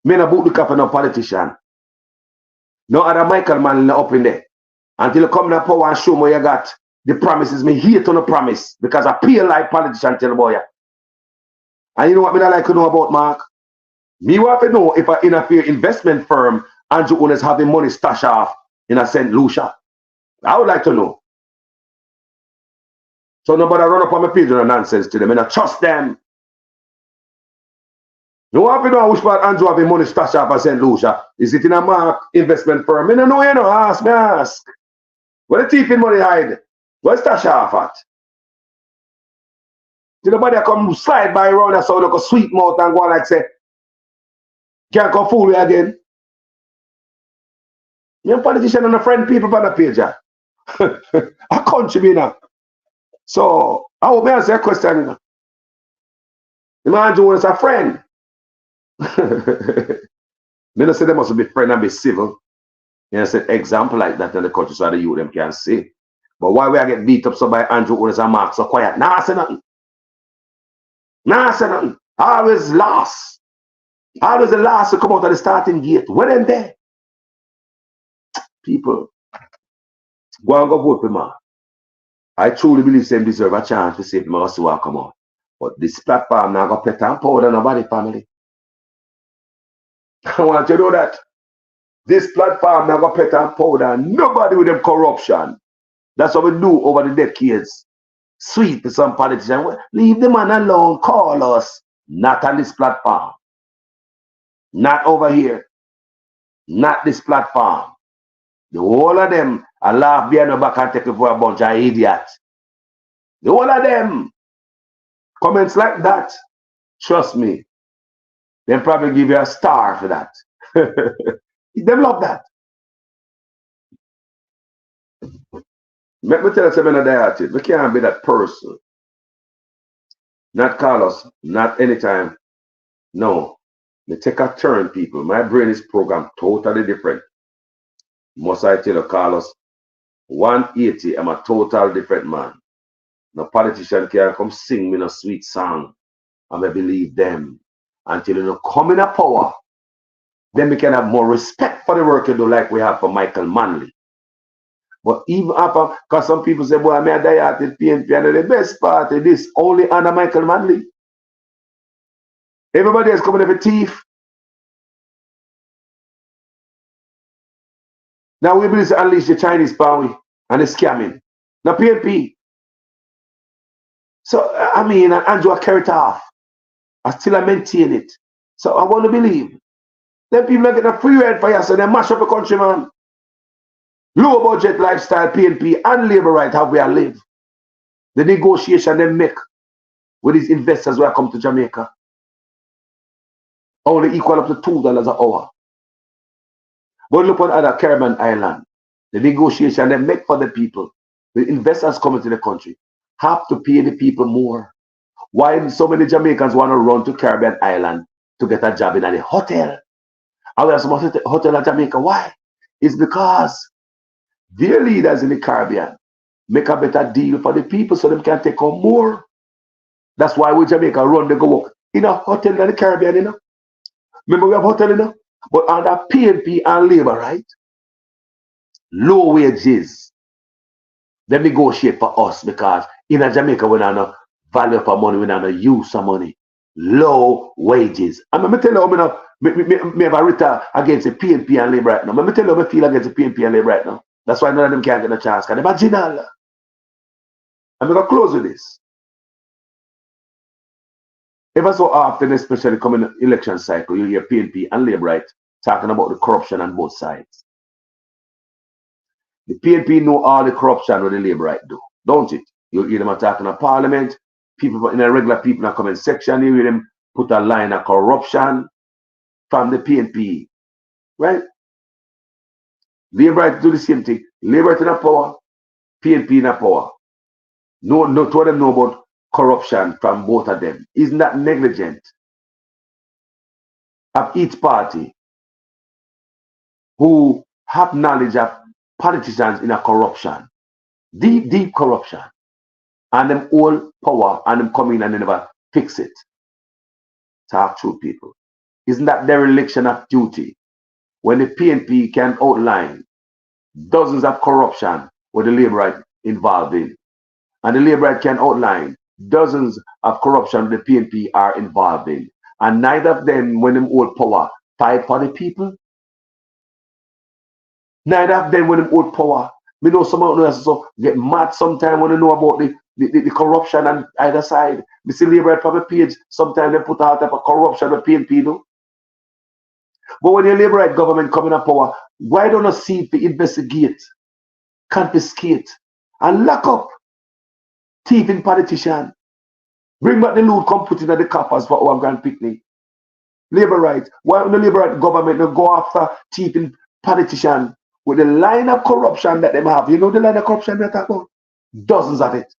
boot the cap for no politician. No other Michael man up in there. Until you come in the power and show me you got the promises. Me hate on the promise because I pay like politician tell boy. And you know what me not like to know about Mark? Me want to know if I interfere investment firm Andrew owners having money stashed off in a St. Lucia. I would like to know. So nobody run up on my page and nonsense to them and I trust them. No happy know which part Andrew have money stash up at St. Lucia. Is it in a mark investment firm? I don't know, you know, ask me ask. Where the thief in money hide? Where stash off at? Till nobody come slide by around and sound like a sweet mouth and go on like say, can't come fool you again. You're a politician and a friend people on the page. A country me now. So I will answer a question. The man Andrew is a friend. Me not say they must be friend and be civil. You know, set example like that in the country so the youth them can see. But why we get beat up so by Andrew Owners and Mark so quiet? Nah, say nothing. Nah, say nothing. Always last. Always the last to come out of the starting gate. When them there? People, go and go vote for me. I truly believe them deserve a chance to save my also will come out. But this platform now got pet and powder nobody family. I want you to know that. This platform now got pet and powder. Nobody with them corruption. That's what we do over the decades. Sweet to some politicians. Leave the man alone. Call us. Not on this platform. Not over here. Not this platform. The whole of them are laugh behind the back and take it for a bunch of idiots. The whole of them. Comments like that. Trust me. They'll probably give you a star for that. They love that. Let me tell you something that we can't be that person. Not Carlos, not anytime. No. They take a turn, people. My brain is programmed totally different. Must I tell you, Carlos, 180, I'm a total different man. No politician can come sing me a sweet song. And I believe them. Until you come in a power, then we can have more respect for the work you do like we have for Michael Manley. But even after, because some people say, boy, I'm a die at the PNP and the best part of this, only under Michael Manley. Everybody is coming up a thief. Now we believe to unleash the Chinese power and the scamming. Now PNP. So, I mean, Andrew carry it off. I still maintain it. So I want to believe. Then people are getting a free ride for you, so they mash up the country, man. Low budget lifestyle, PNP, and labor right how we are live. The negotiation they make with these investors who are come to Jamaica only equal up to $2 an hour. But look on other Caribbean island. The negotiation they make for the people, the investors coming to the country, have to pay the people more. Why so many Jamaicans want to run to Caribbean island to get a job in a hotel? And we have some hotel in Jamaica. Why? It's because their leaders in the Caribbean make a better deal for the people so they can take on more. That's why we Jamaica run, they go work in a hotel in the Caribbean, you know. Remember we have hotel, you know? But under PNP and labor, right? Low wages. They negotiate for us because in Jamaica we don't know value for money, we don't know use of money. Low wages. And let me tell you, me have a written against the PNP and labor right now. Let me tell you how I feel against the PNP and labor right now. That's why none of them can't get a chance. Can you imagine all? I'm going to close with this. Ever so often, especially coming election cycle, you hear PNP and labor right talking about the corruption on both sides. The PNP know all the corruption what the labor right do, don't it? You hear them talking in parliament, people in a regular people in the comment section, you hear them put a line of corruption from the PNP, right? Labor right do the same thing. Labor right in a power, PNP in a power. No, two of them know about corruption from both of them. Isn't that negligent of each party who have knowledge of politicians in a corruption, deep corruption, and them all power and them come in and they never fix it? Talk true, people. Isn't that dereliction of duty when the PNP can outline dozens of corruption with the labor right involved in, and the labor right can outline dozens of corruption the PNP are involved in, and neither of them, when them hold power, fight for the people? Neither of them, when them hold power, me know some of them so get mad sometimes when they know about the corruption on either side. We see Labour from a page, sometimes they put out type of corruption with PNP, do. But when the Labour government come in power, why don't you see if they investigate, confiscate, and lock up thieving politician? Bring back the loot, come put it in the coppers for our grand picnic. Labour right. Why don't the Labour government not go after thieving politician with the line of corruption that they have? You know the line of corruption they talk about? Dozens of it.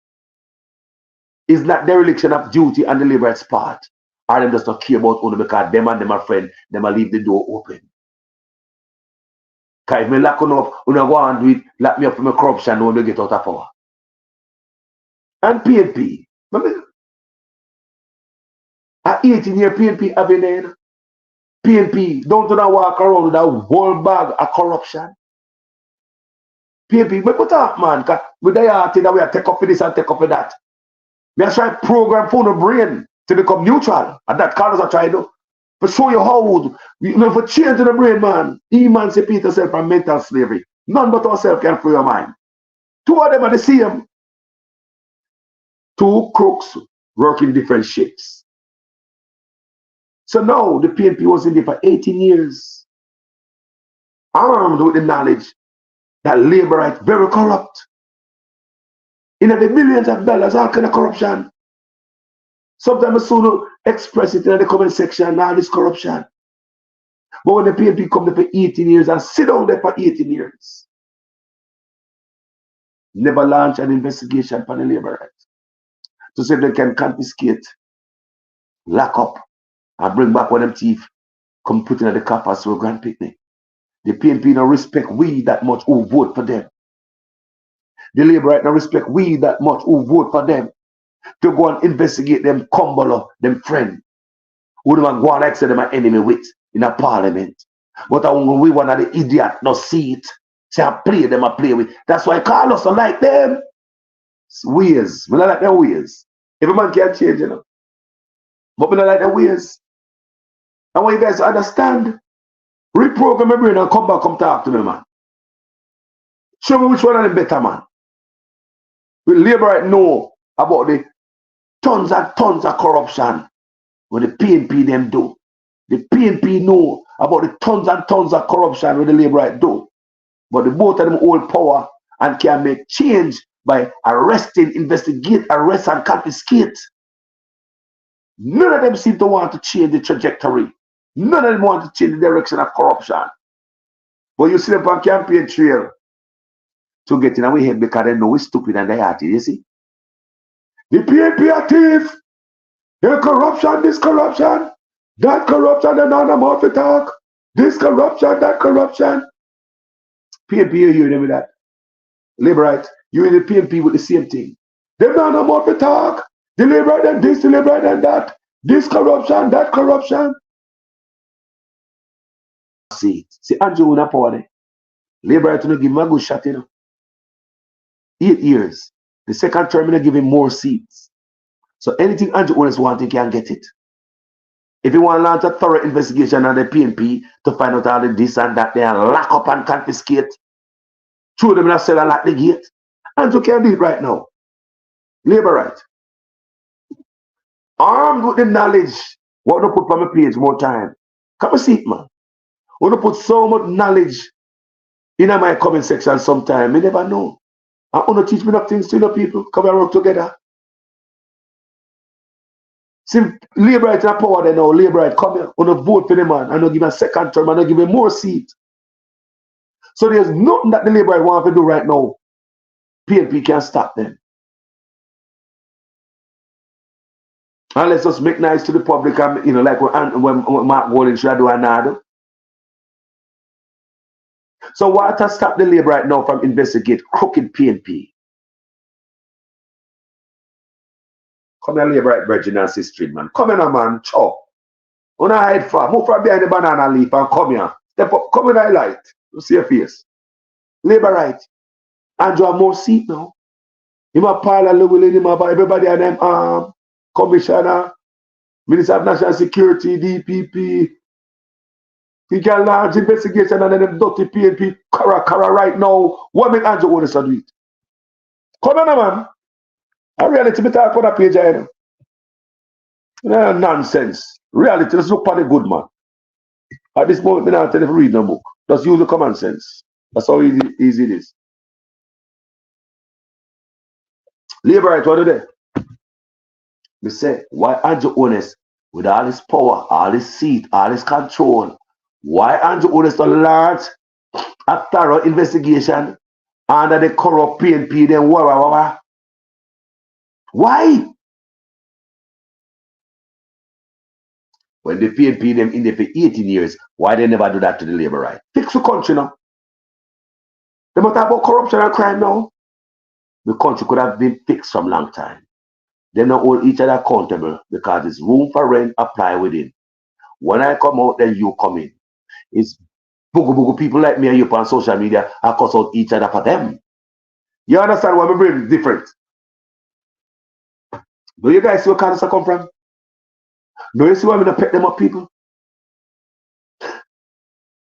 Is not dereliction of duty on the Labour's part. Or them just not care about only because them and them are friends, them will leave the door open. Because if me lock on up, you go and do it, lock me up for my corruption when they get out of power. And PNP. Remember? At 18 year PNP having there. PNP, don't walk around with a whole bag of corruption. PNP, but talk, man, because we are thing that we are take up for this and take up for that. We are trying to program for the brain to become neutral. And that Carlos are trying to. But show you how, for change the brain, man, emancipate yourself from mental slavery. None but ourselves can free your mind. Two of them are the same. Two crooks working different shifts. So now the PNP was in there for 18 years, armed with the knowledge that Labour is very corrupt. In the millions of dollars, all kind of corruption. Sometimes I soon express it in the comment section, all this corruption. But when the PNP come there for 18 years and sit down there for 18 years, never launch an investigation for the Labour rights to see if they can confiscate, lock up, and bring back one of them thief, come put in the coppers for a grand picnic. The PNP don't respect we that much who vote for them. The Labour right don't respect we that much who vote for them. To go and investigate them Kumbala, them friend. Who don't go and like say them an enemy with in a parliament. But when we one of the idiot no see it. Say I play them, I play with. That's why Carlos don't like them. It's ways. We don't like their ways. Every man can change, you know. But we don't like their ways. I want you guys to understand. Reprogram my brain and come back, come talk to me, man. Show me which one of them better, man. We Labour right know about the tons and tons of corruption what the PNP them do. The PNP know about the tons and tons of corruption what the Labour right do. But the both of them hold power and can make change by arresting, investigate, arrest and confiscate. None of them seem to want to change the trajectory. None of them want to change the direction of corruption. But you see them on campaign trail to get in our head because they know we're stupid and they are, you see? The PNP are thief. The corruption, this corruption, that corruption, and none of them to talk. This corruption, that corruption. PNP, you hear them with that. Labour right, you in the PNP with the same thing. They none of them to talk. The Labour right and this, the Labour right and that. This corruption, that corruption. See Andrew in a power there. Labour right to give him a good shot, you know. 8 years. The second term, they give him more seats. So anything Andrew Owens wants, he can get it. If you want to launch a thorough investigation on the PNP to find out all the this and that, they lock up and confiscate. Throw them in a cell and lock the gate. Andrew can do it right now. Labour right. Armed with the knowledge, what to put on my page more time. Come and see it, man. Want to put so much knowledge in my comment section sometime. You never know. I want to teach me enough things to the people. Come and work together. See, Labour right in power there now. Labour right come here. Want to vote for the man. And not give him a second term. And not give him more seat. So there's nothing that the Labour right want to do right now. PNP can't stop them. And let's just make nice to the public. And, you know, like when Mark Golden should do another. So what has stopped the Labour right now from investigate crooked PNP? Come here, Labour right, Virgin and Sister man. Come here, man. Chop. Don't hide far. Move from behind the banana leaf and come here. Step up. Come in the light. You see your face. Labour right. Andrew have more seat now. Him a pile of little him about everybody and them commissioner, Minister of National Security, DPP. He can launch investigation and then them dirty PNP kara right now. What make Andrew Owens do it? Come on, man. A reality, me talk on that page, I know. Nonsense. Reality, let's look for the good man. At this moment, I don't tell you to read no book. Just use the common sense. That's how easy it is. Labor right, what do they? Me say, why aren't you honest with all this power, all this seat, all this control? Why aren't you honest to launch a thorough investigation under the corrupt PNP, then Why? When the PNP them in there for 18 years, why they never do that to the labor right? Fix the country now. They must talk about corruption and crime now. The country could have been fixed from long time. They don't hold each other accountable because it's room for rent apply within. When I come out, then you come in. It's boogie people like me and you on social media and cuss out each other for them. You understand why my brain is different? Do you guys see where Canada come from? Do you see why I'm going to pick them up, people?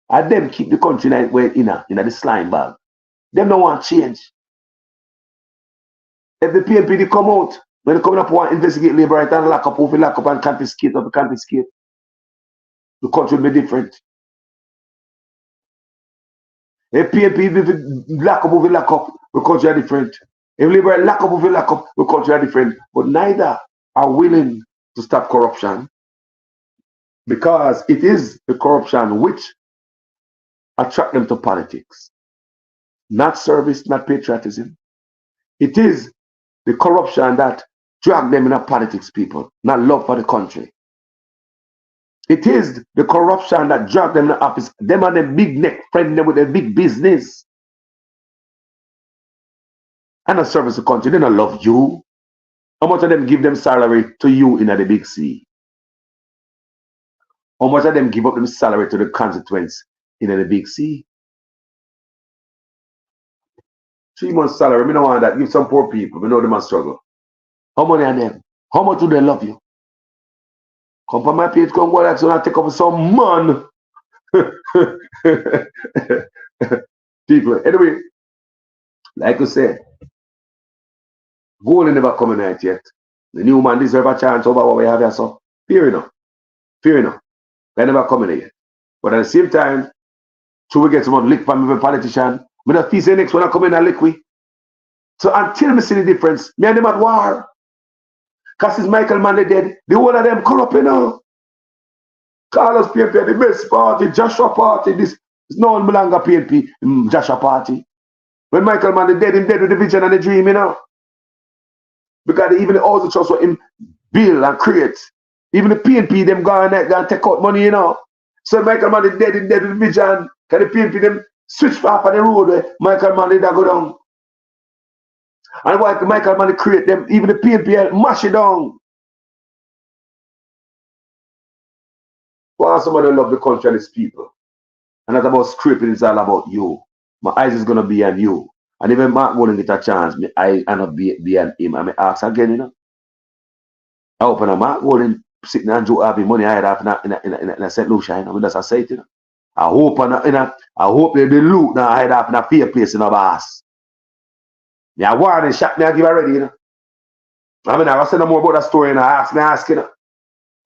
And them keep the country in the slime bag. Them don't want change. If the PNP they come out, when they come up want to investigate labor right and lock up and confiscate, the country will be different. If PNP lock up, the country are different. If labor lock up, the country are different. But neither are willing to stop corruption because it is the corruption which attract them to politics. Not service, not patriotism. It is the corruption that drag them in politics, people, not love for the country. It is the corruption that drag them in the office. Them are the big neck friend them with their big business. And not service the country. They don't love you. How much of them give them salary to you in the big C? How much of them give up them salary to the constituents in the big C? 3 months salary, I don't want that. Give some poor people. We know them must struggle. How many of them? How much do they love you? Come from my page, come go like so and take up some man. People. Anyway, like I said, goal never coming out yet. The new man deserve a chance over what we have here. So fear enough. Fear enough. They never coming yet. But at the same time, till we get some lick from every politician, we don't feel the next one come in and lick we. So until we see the difference, me and them at war. Because it's Michael Manley dead, the whole of them corrupt now. Carlos PNP, the best party, Joshua party, this is no longer PNP, Joshua party. When Michael Manley dead, him dead with the vision and the dream, you know. Because even the other trust what him build and create. Even the PNP, them go and take out money, you know. So Michael Manley dead, him dead with the vision. Because the PNP, them switch off on the road where Michael Manley that go down. And why Michael Manley create them, even the PNP mash it down. Why somebody love the country and its people? And not about scraping, it's all about you. My eyes is gonna be on you. And even Mark wouldn't get a chance, my eye and not be on him. And I ask again, you know. I open a Mark wouldn't sitting and Joe having money I had in St. Lucia, you know. That's I say it, you know. I hope they loot now I had in a fair place in a boss. Me I want and shot me I give already, you know. I mean I was saying no more about that story and I ask, you know.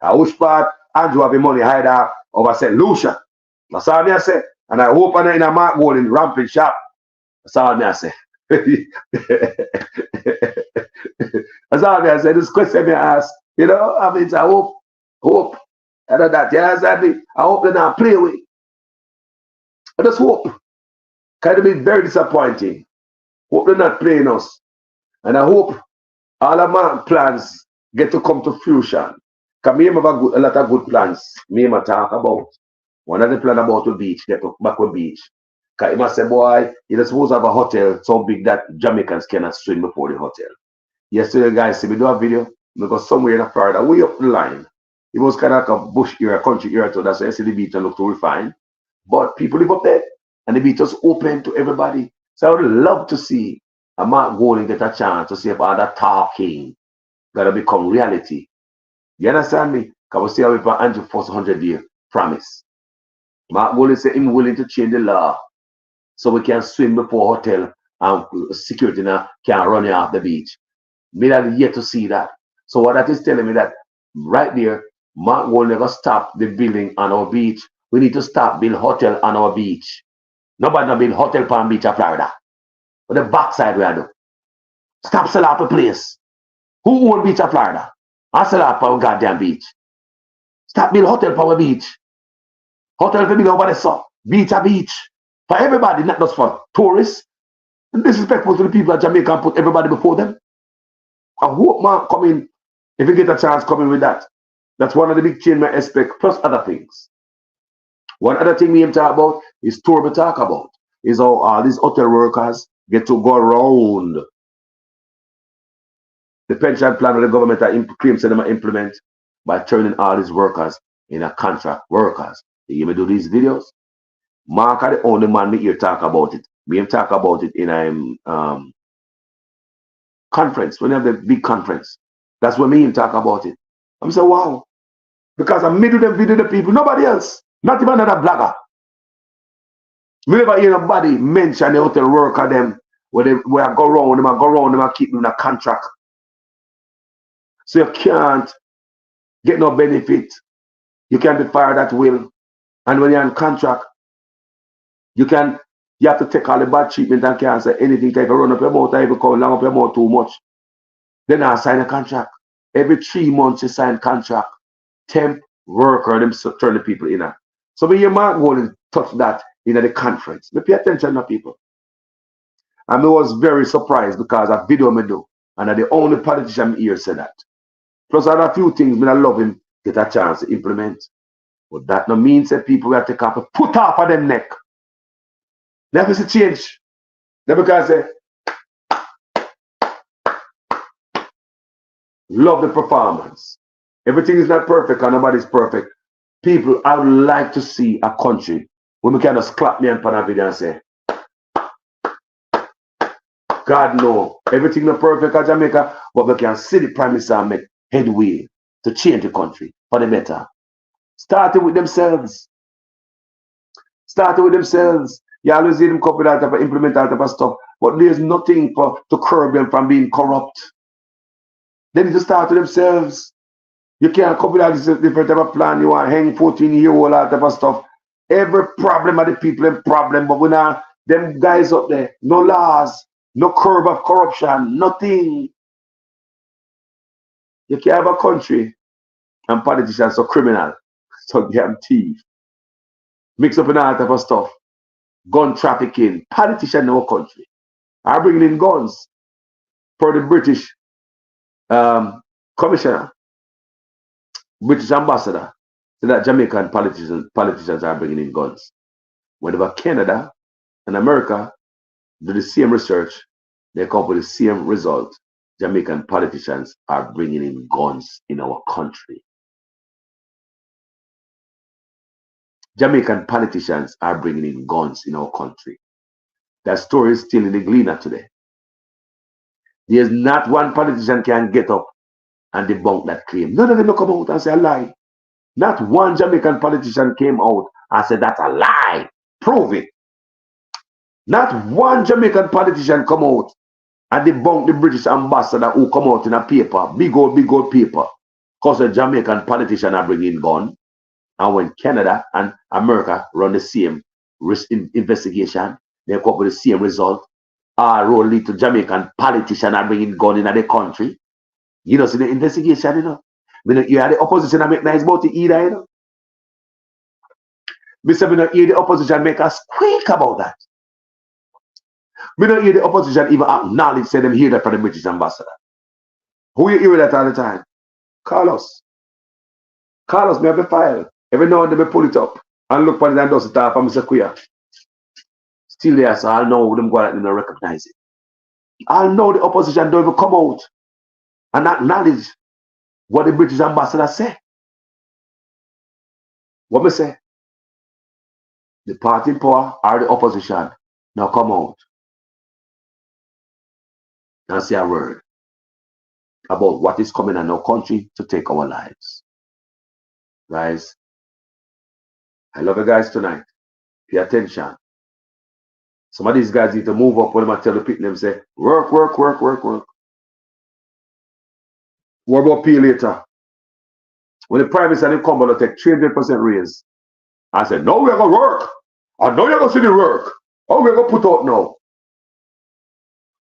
I wish part Andrew have the money hide out over St. Lucia. That's all me I say. And I hope in a Mark Golden ramping shop. That's all me I say. That's all me I say. This question me I ask. You know, I mean I hope. And that, yes, I hope they not play with. I just hope. Kind of be very disappointing. Hope they're not playing us. And I hope all of my plans get to come to fruition. Because me have a lot of good plans. Me have talk about. One of the plan about the beach, get to back with beach. Because he must say, boy, you're supposed to have a hotel so big that Jamaicans cannot swim before the hotel. Yesterday, guys, see me do a video. We go somewhere in Florida, way up the line. It was kind of like a bush area, country area, so that's why I see the beach and look too refined. But people live up there, and the beach is open to everybody. So I would love to see a Mark Golden get a chance to see if all that talking gotta become reality. You understand me? Because we see how we put Andrew first 100-year promise. Mark Golden said him willing to change the law so we can swim before hotel and security now can run you off the beach. Me that yet to see that. So what that is telling me that right there, Mark will never stop the building on our beach. We need to stop build hotel on our beach. Nobody no build hotel Palm Beach of Florida. But the backside we are do. Stop sell out the place. Who own beach of Florida? I sell out our goddamn beach. Stop build hotel for our beach. Hotel for build over the sun. Beach a beach. For everybody, not just for tourists. And disrespectful to the people of Jamaica and put everybody before them. I hope man come in, if you get a chance, come in with that. That's one of the big change I expect, plus other things. One other thing we aim to talk about is tour we talk about. Is how these hotel workers get to go around the pension plan of the government claims them implement by turning all these workers into contract workers. You hear me do these videos? Mark are the only man me here talk about it. We him talk about it in a conference, when you have the big conference. That's when me him talk about it. I'm saying, wow. Because I'm middle them video the people, nobody else. Not even another blogger. We never hear nobody mention the hotel worker them where I go around them and keep them in a contract. So you can't get no benefit. You can't be fired at will. And when you're in contract, you have to take all the bad treatment and can't say anything. Take a run up your mouth or even come long up your mouth too much. Then I sign a contract. Every 3 months you sign contract. Temp worker, them turn the people in. So when your man go and touch that in the conference, me pay attention to people. And I was very surprised because a video me do. And I'm the only politician here say that. Plus other few things me I love him get a chance to implement. But that no means that people will take up a put off of them neck. Never see change. Never because say love the performance. Everything is not perfect and nobody's perfect. People, I would like to see a country where we can just clap me and pan a video and say, God no, everything not perfect at Jamaica, but we can see the Prime Minister and make headway to change the country for the better. Starting with themselves. Starting with themselves. You always see them copy that type of implement that type of stuff, but there's nothing to curb them from being corrupt. They need to start with themselves. You can't copy that this different type of plan. You want to hang 14-year-old, that type of stuff. Every problem of the people is problem, but we now them guys up there, no laws, no curb of corruption, nothing. You can't have a country and politicians so criminal, so damn thief. Mix up in all type of stuff. Gun trafficking, politicians in our country are bringing in guns for the British commissioner, British ambassador, so that Jamaican politicians are bringing in guns. Whenever Canada and America do the same research, they come up with the same result. Jamaican politicians are bringing in guns in our country. Jamaican politicians are bringing in guns in our country. That story is still in the Gleaner today. There's not one politician can get up and debunk that claim. None of them will come out and say a lie. Not one Jamaican politician came out and said that's a lie. Prove it. Not one Jamaican politician come out and debunk the British ambassador who come out in a paper, big old paper, because the Jamaican politician are bringing gun. And when Canada and America run the same risk investigation, they come up with the same result. Our role lead to Jamaican politicians are bringing gun in the country. You know, see the investigation, you know. You are the opposition and make nice about it either, you know. We say we don't hear the opposition make us squeak about that. We don't hear the opposition even acknowledge, say them hear that from the British ambassador. Who you hear that all the time? Carlos. Carlos, me have a file. Every now and then we pull it up and look for it and does it off and say queer. Still there, so I'll know them go out and don't recognize it. I'll know the opposition don't even come out and acknowledge what the British ambassador said. What me say? The party in power are the opposition. Now come out and say a word about what is coming in our country to take our lives. Guys, I love you guys tonight. Pay attention. Some of these guys need to move up when I tell the people them say, work, work, work, work, work. What about pay later? When the Prime Minister come out to take 300% raise, I said, no, we're going to work. I know you're going to see the work. Oh, we're going to put out now.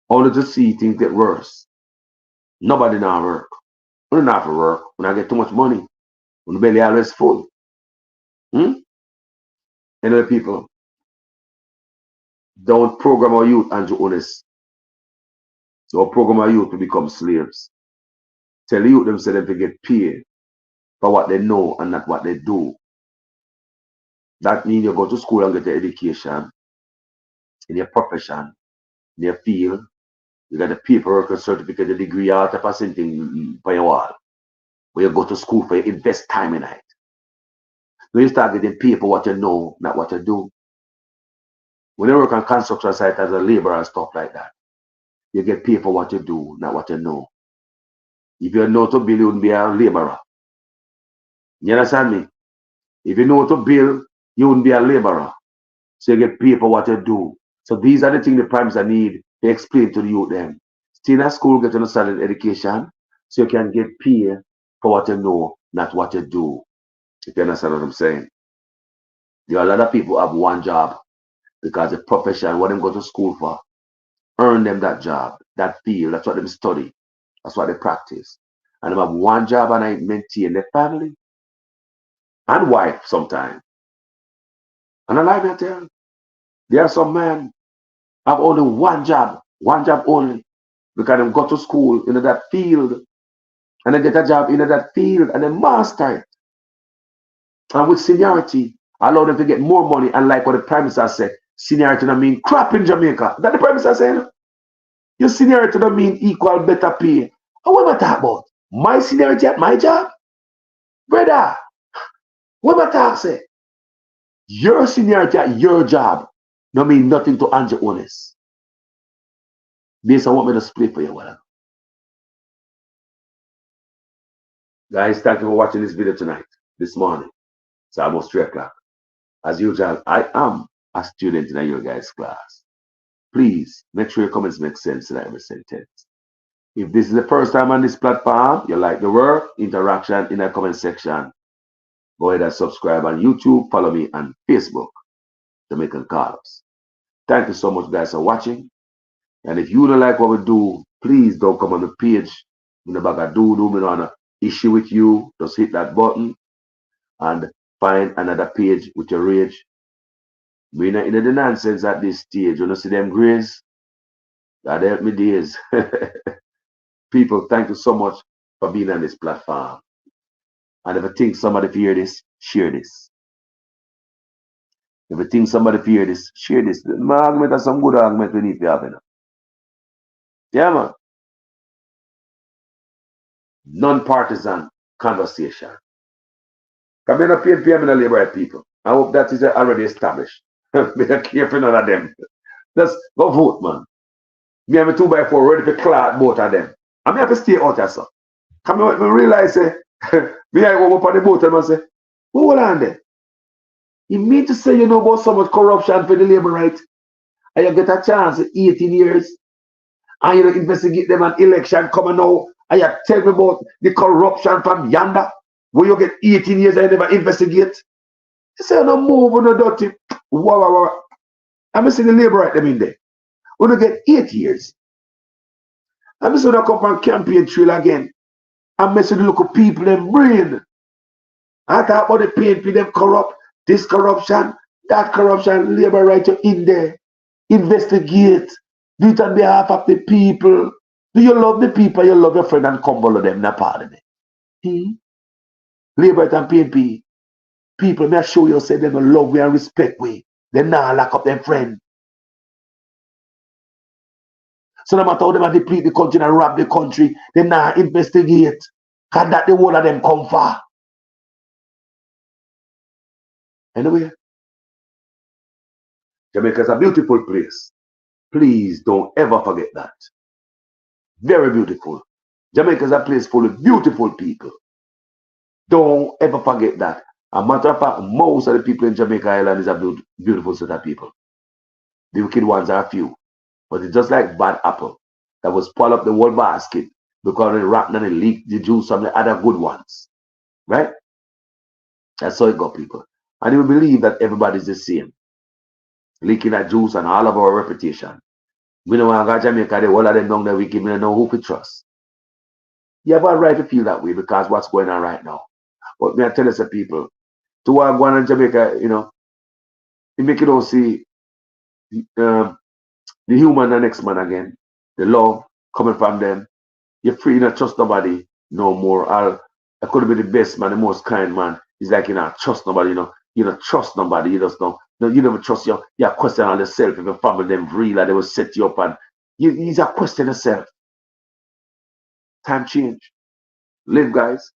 Only to see things get worse. Nobody now work. We don't have to work. When I get too much money, when the belly always full. Anyway, people, don't program our youth and to honest. Don't program our youth to become slaves. Tell the youth themselves to get paid for what they know and not what they do. That means you go to school and get your education in your profession, in your field. You got the paperwork, a certificate, a degree, all type of thing for your wall. Where you go to school for, you invest time in it. When you start getting paid for what you know, not what you do. When you work on construction site as a laborer and stuff like that, you get paid for what you do, not what you know. If you know to build, you wouldn't be a laborer. You understand me? If you know to build, you wouldn't be a laborer. So you get paid for what you do. So these are the things the Prime Minister need to explain to the youth them. Stay in a school, get a solid education, so you can get paid for what you know, not what you do. If you understand what I'm saying. There are a lot of people who have one job because the profession, what them go to school for, earn them that job, that field, that's what them study, that's what they practice. And they have one job and I maintain their family and wife sometimes. And I like that tell. There are some men have only one job only, because they go to school in that field and they get a job in that field and they master it. And with seniority, allow them to get more money, and like what the Prime Minister said, seniority don't mean crap in Jamaica. That the Prime Minister said? Your seniority don't mean equal better pay. And what am I talking about? My seniority at my job? Brother, what am I talking say? Your seniority at your job don't mean nothing to Andrew Honest. Based on what me to split for you, whatever. Guys, thank you for watching this video tonight, this morning. It's almost 3 o'clock. As usual, I am a student in your guys' class. Please make sure your comments make sense in every sentence. If this is the first time on this platform, you like the work, interaction in the comment section, go ahead and subscribe on YouTube, follow me on Facebook, Jamaican Carlos. Thank you so much, guys, for watching. And if you don't like what we do, please don't come on the page. In the back of do me on an issue with you. Just hit that button and find another page with your rage. We're not in the nonsense at this stage. You know, see them grays? God help me days. People, thank you so much for being on this platform. And if you think somebody hear this, share this. If you think somebody hear this, share this. My argument is some good argument we need to have. Yeah, man. Non-partisan conversation. Come in a PNP and labor people. I hope that is already established. Be careful none of them. Just go vote, man. Me have a 2x4 ready to clot both of them. I have to stay out there, sir. Come on, me realize, me I go up on the boat and say, hold on there. You mean to say you know about so much corruption for the labor right? And you get a chance 18 years and you don't investigate them an election coming now and you tell me about the corruption from yonder where you get 18 years and you never investigate. You say no move on the dirty. Wow. I'm saying the labor right them in there. When you get 8 years. I'm saying you come from campaign trail again. I'm messing the local people them brain. I talk about the PNP them corrupt, this corruption, that corruption, labor right you in there. Investigate. Do it on behalf of the people. Do you love the people? You love your friend and come follow them in a parliament. Labor right and PNP. People may show you say them love we and respect we. They now lock up them friend. So no matter how them deplete the country and rob the country, they now investigate. Cause that the whole of them come far. Anyway, Jamaica is a beautiful place. Please don't ever forget that. Very beautiful. Jamaica is a place full of beautiful people. Don't ever forget that. A matter of fact, most of the people in Jamaica Island is a beautiful set of people. The wicked ones are few. But it's just like bad apple that will spoil up the whole basket because they rotten and they leak the juice from the other good ones. Right? That's how it got, people. And you believe that everybody's the same. Leaking that juice and all of our reputation. We don't want to go to Jamaica, the whole of them down there, we give them no who we trust. You have a right to feel that way because what's going on right now. But me I tell you, some people, to what going on in Jamaica, you know, it make you don't see the human the next man again. The love coming from them. You're free to trust nobody no more. I could be the best man, the most kind man. It's like you don't trust nobody, you know. You don't trust nobody, you just don't. No, you never trust your question on yourself. If your family them real, that they will set you up and you just question yourself. Time change. Live, guys.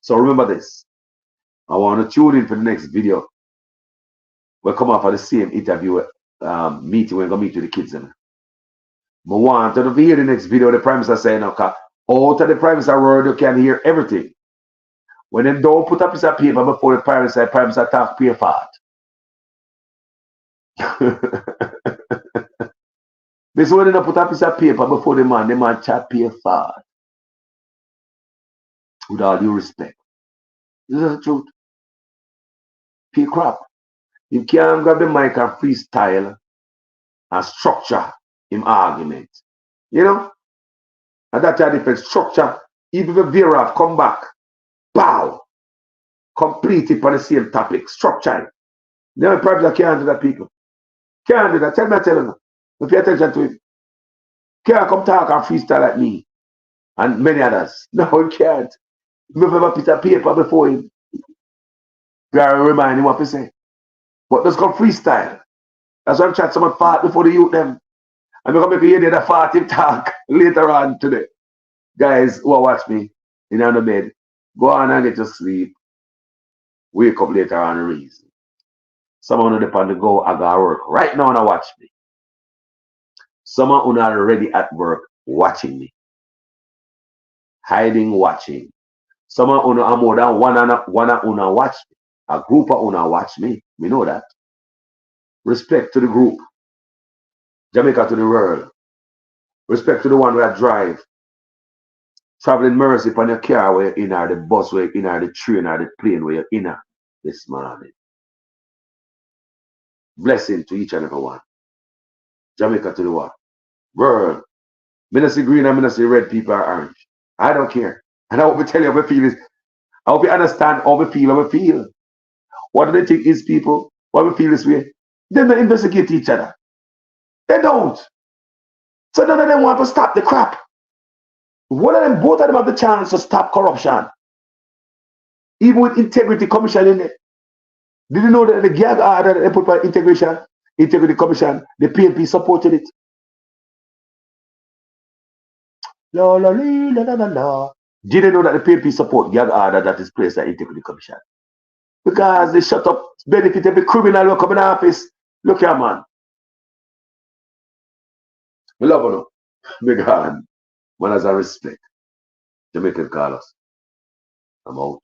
So remember this. I want to tune in for the next video. We'll come off of the same interview meeting. We're going to meet with the kids. I want to hear the next video. The Prime Minister saying, okay, out of the Prime Minister word, you can hear everything. When they don't put up piece of paper before the Prime Minister talk pay for it. This one they don't put up piece of paper before the man chat pay for it. With all due respect. This is the truth. Pay crap. You can't grab the mic and freestyle and structure him argument. You know? And that's a different structure. Even if a veer off, come back. Bow. Complete it for the same topic. Structure it. The probably can't do that, people. Can't do that. Tell them. Don't pay attention to it. Can't come talk and freestyle like me. And many others. No, you can't. You have a piece of paper before him. You gotta remind him what to say. But just come freestyle. That's why I'm trying someone fart before the youth them. I'm gonna make you hear the fart him talk later on today. Guys who watch me in the bed, go on and get to sleep. Wake up later on and reason. Someone on the go, I gotta work. Right now and watch me. Someone who not already at work watching me. Hiding watching. Someone who are more than one watch me. A group of una watch me. We know that. Respect to the group. Jamaica to the world. Respect to the one who drive. Traveling mercy upon your car where you're in, or the bus where you're in, or the train, or the plane where you're in this morning. Blessing to each and every one. Jamaica to the world. World. Me not see green and me not see red people are orange. I don't care. And I hope to tell you how I feel is. I hope you understand how I feel. What do they think is people? What we feel this way? They don't investigate each other. They don't. So none of them want to stop the crap. One of them, both of them have the chance to stop corruption. Even with integrity commission in it. Did you know that the gag order that they put for integrity commission, the PNP supported it? La la la la la la. Did you know that the PNP support gag order that is placed at integrity commission? Because they shut up benefit every criminal who come in office. Look here, man. We love you. Big hand. Man has a respect. Jamaican call us. I'm out.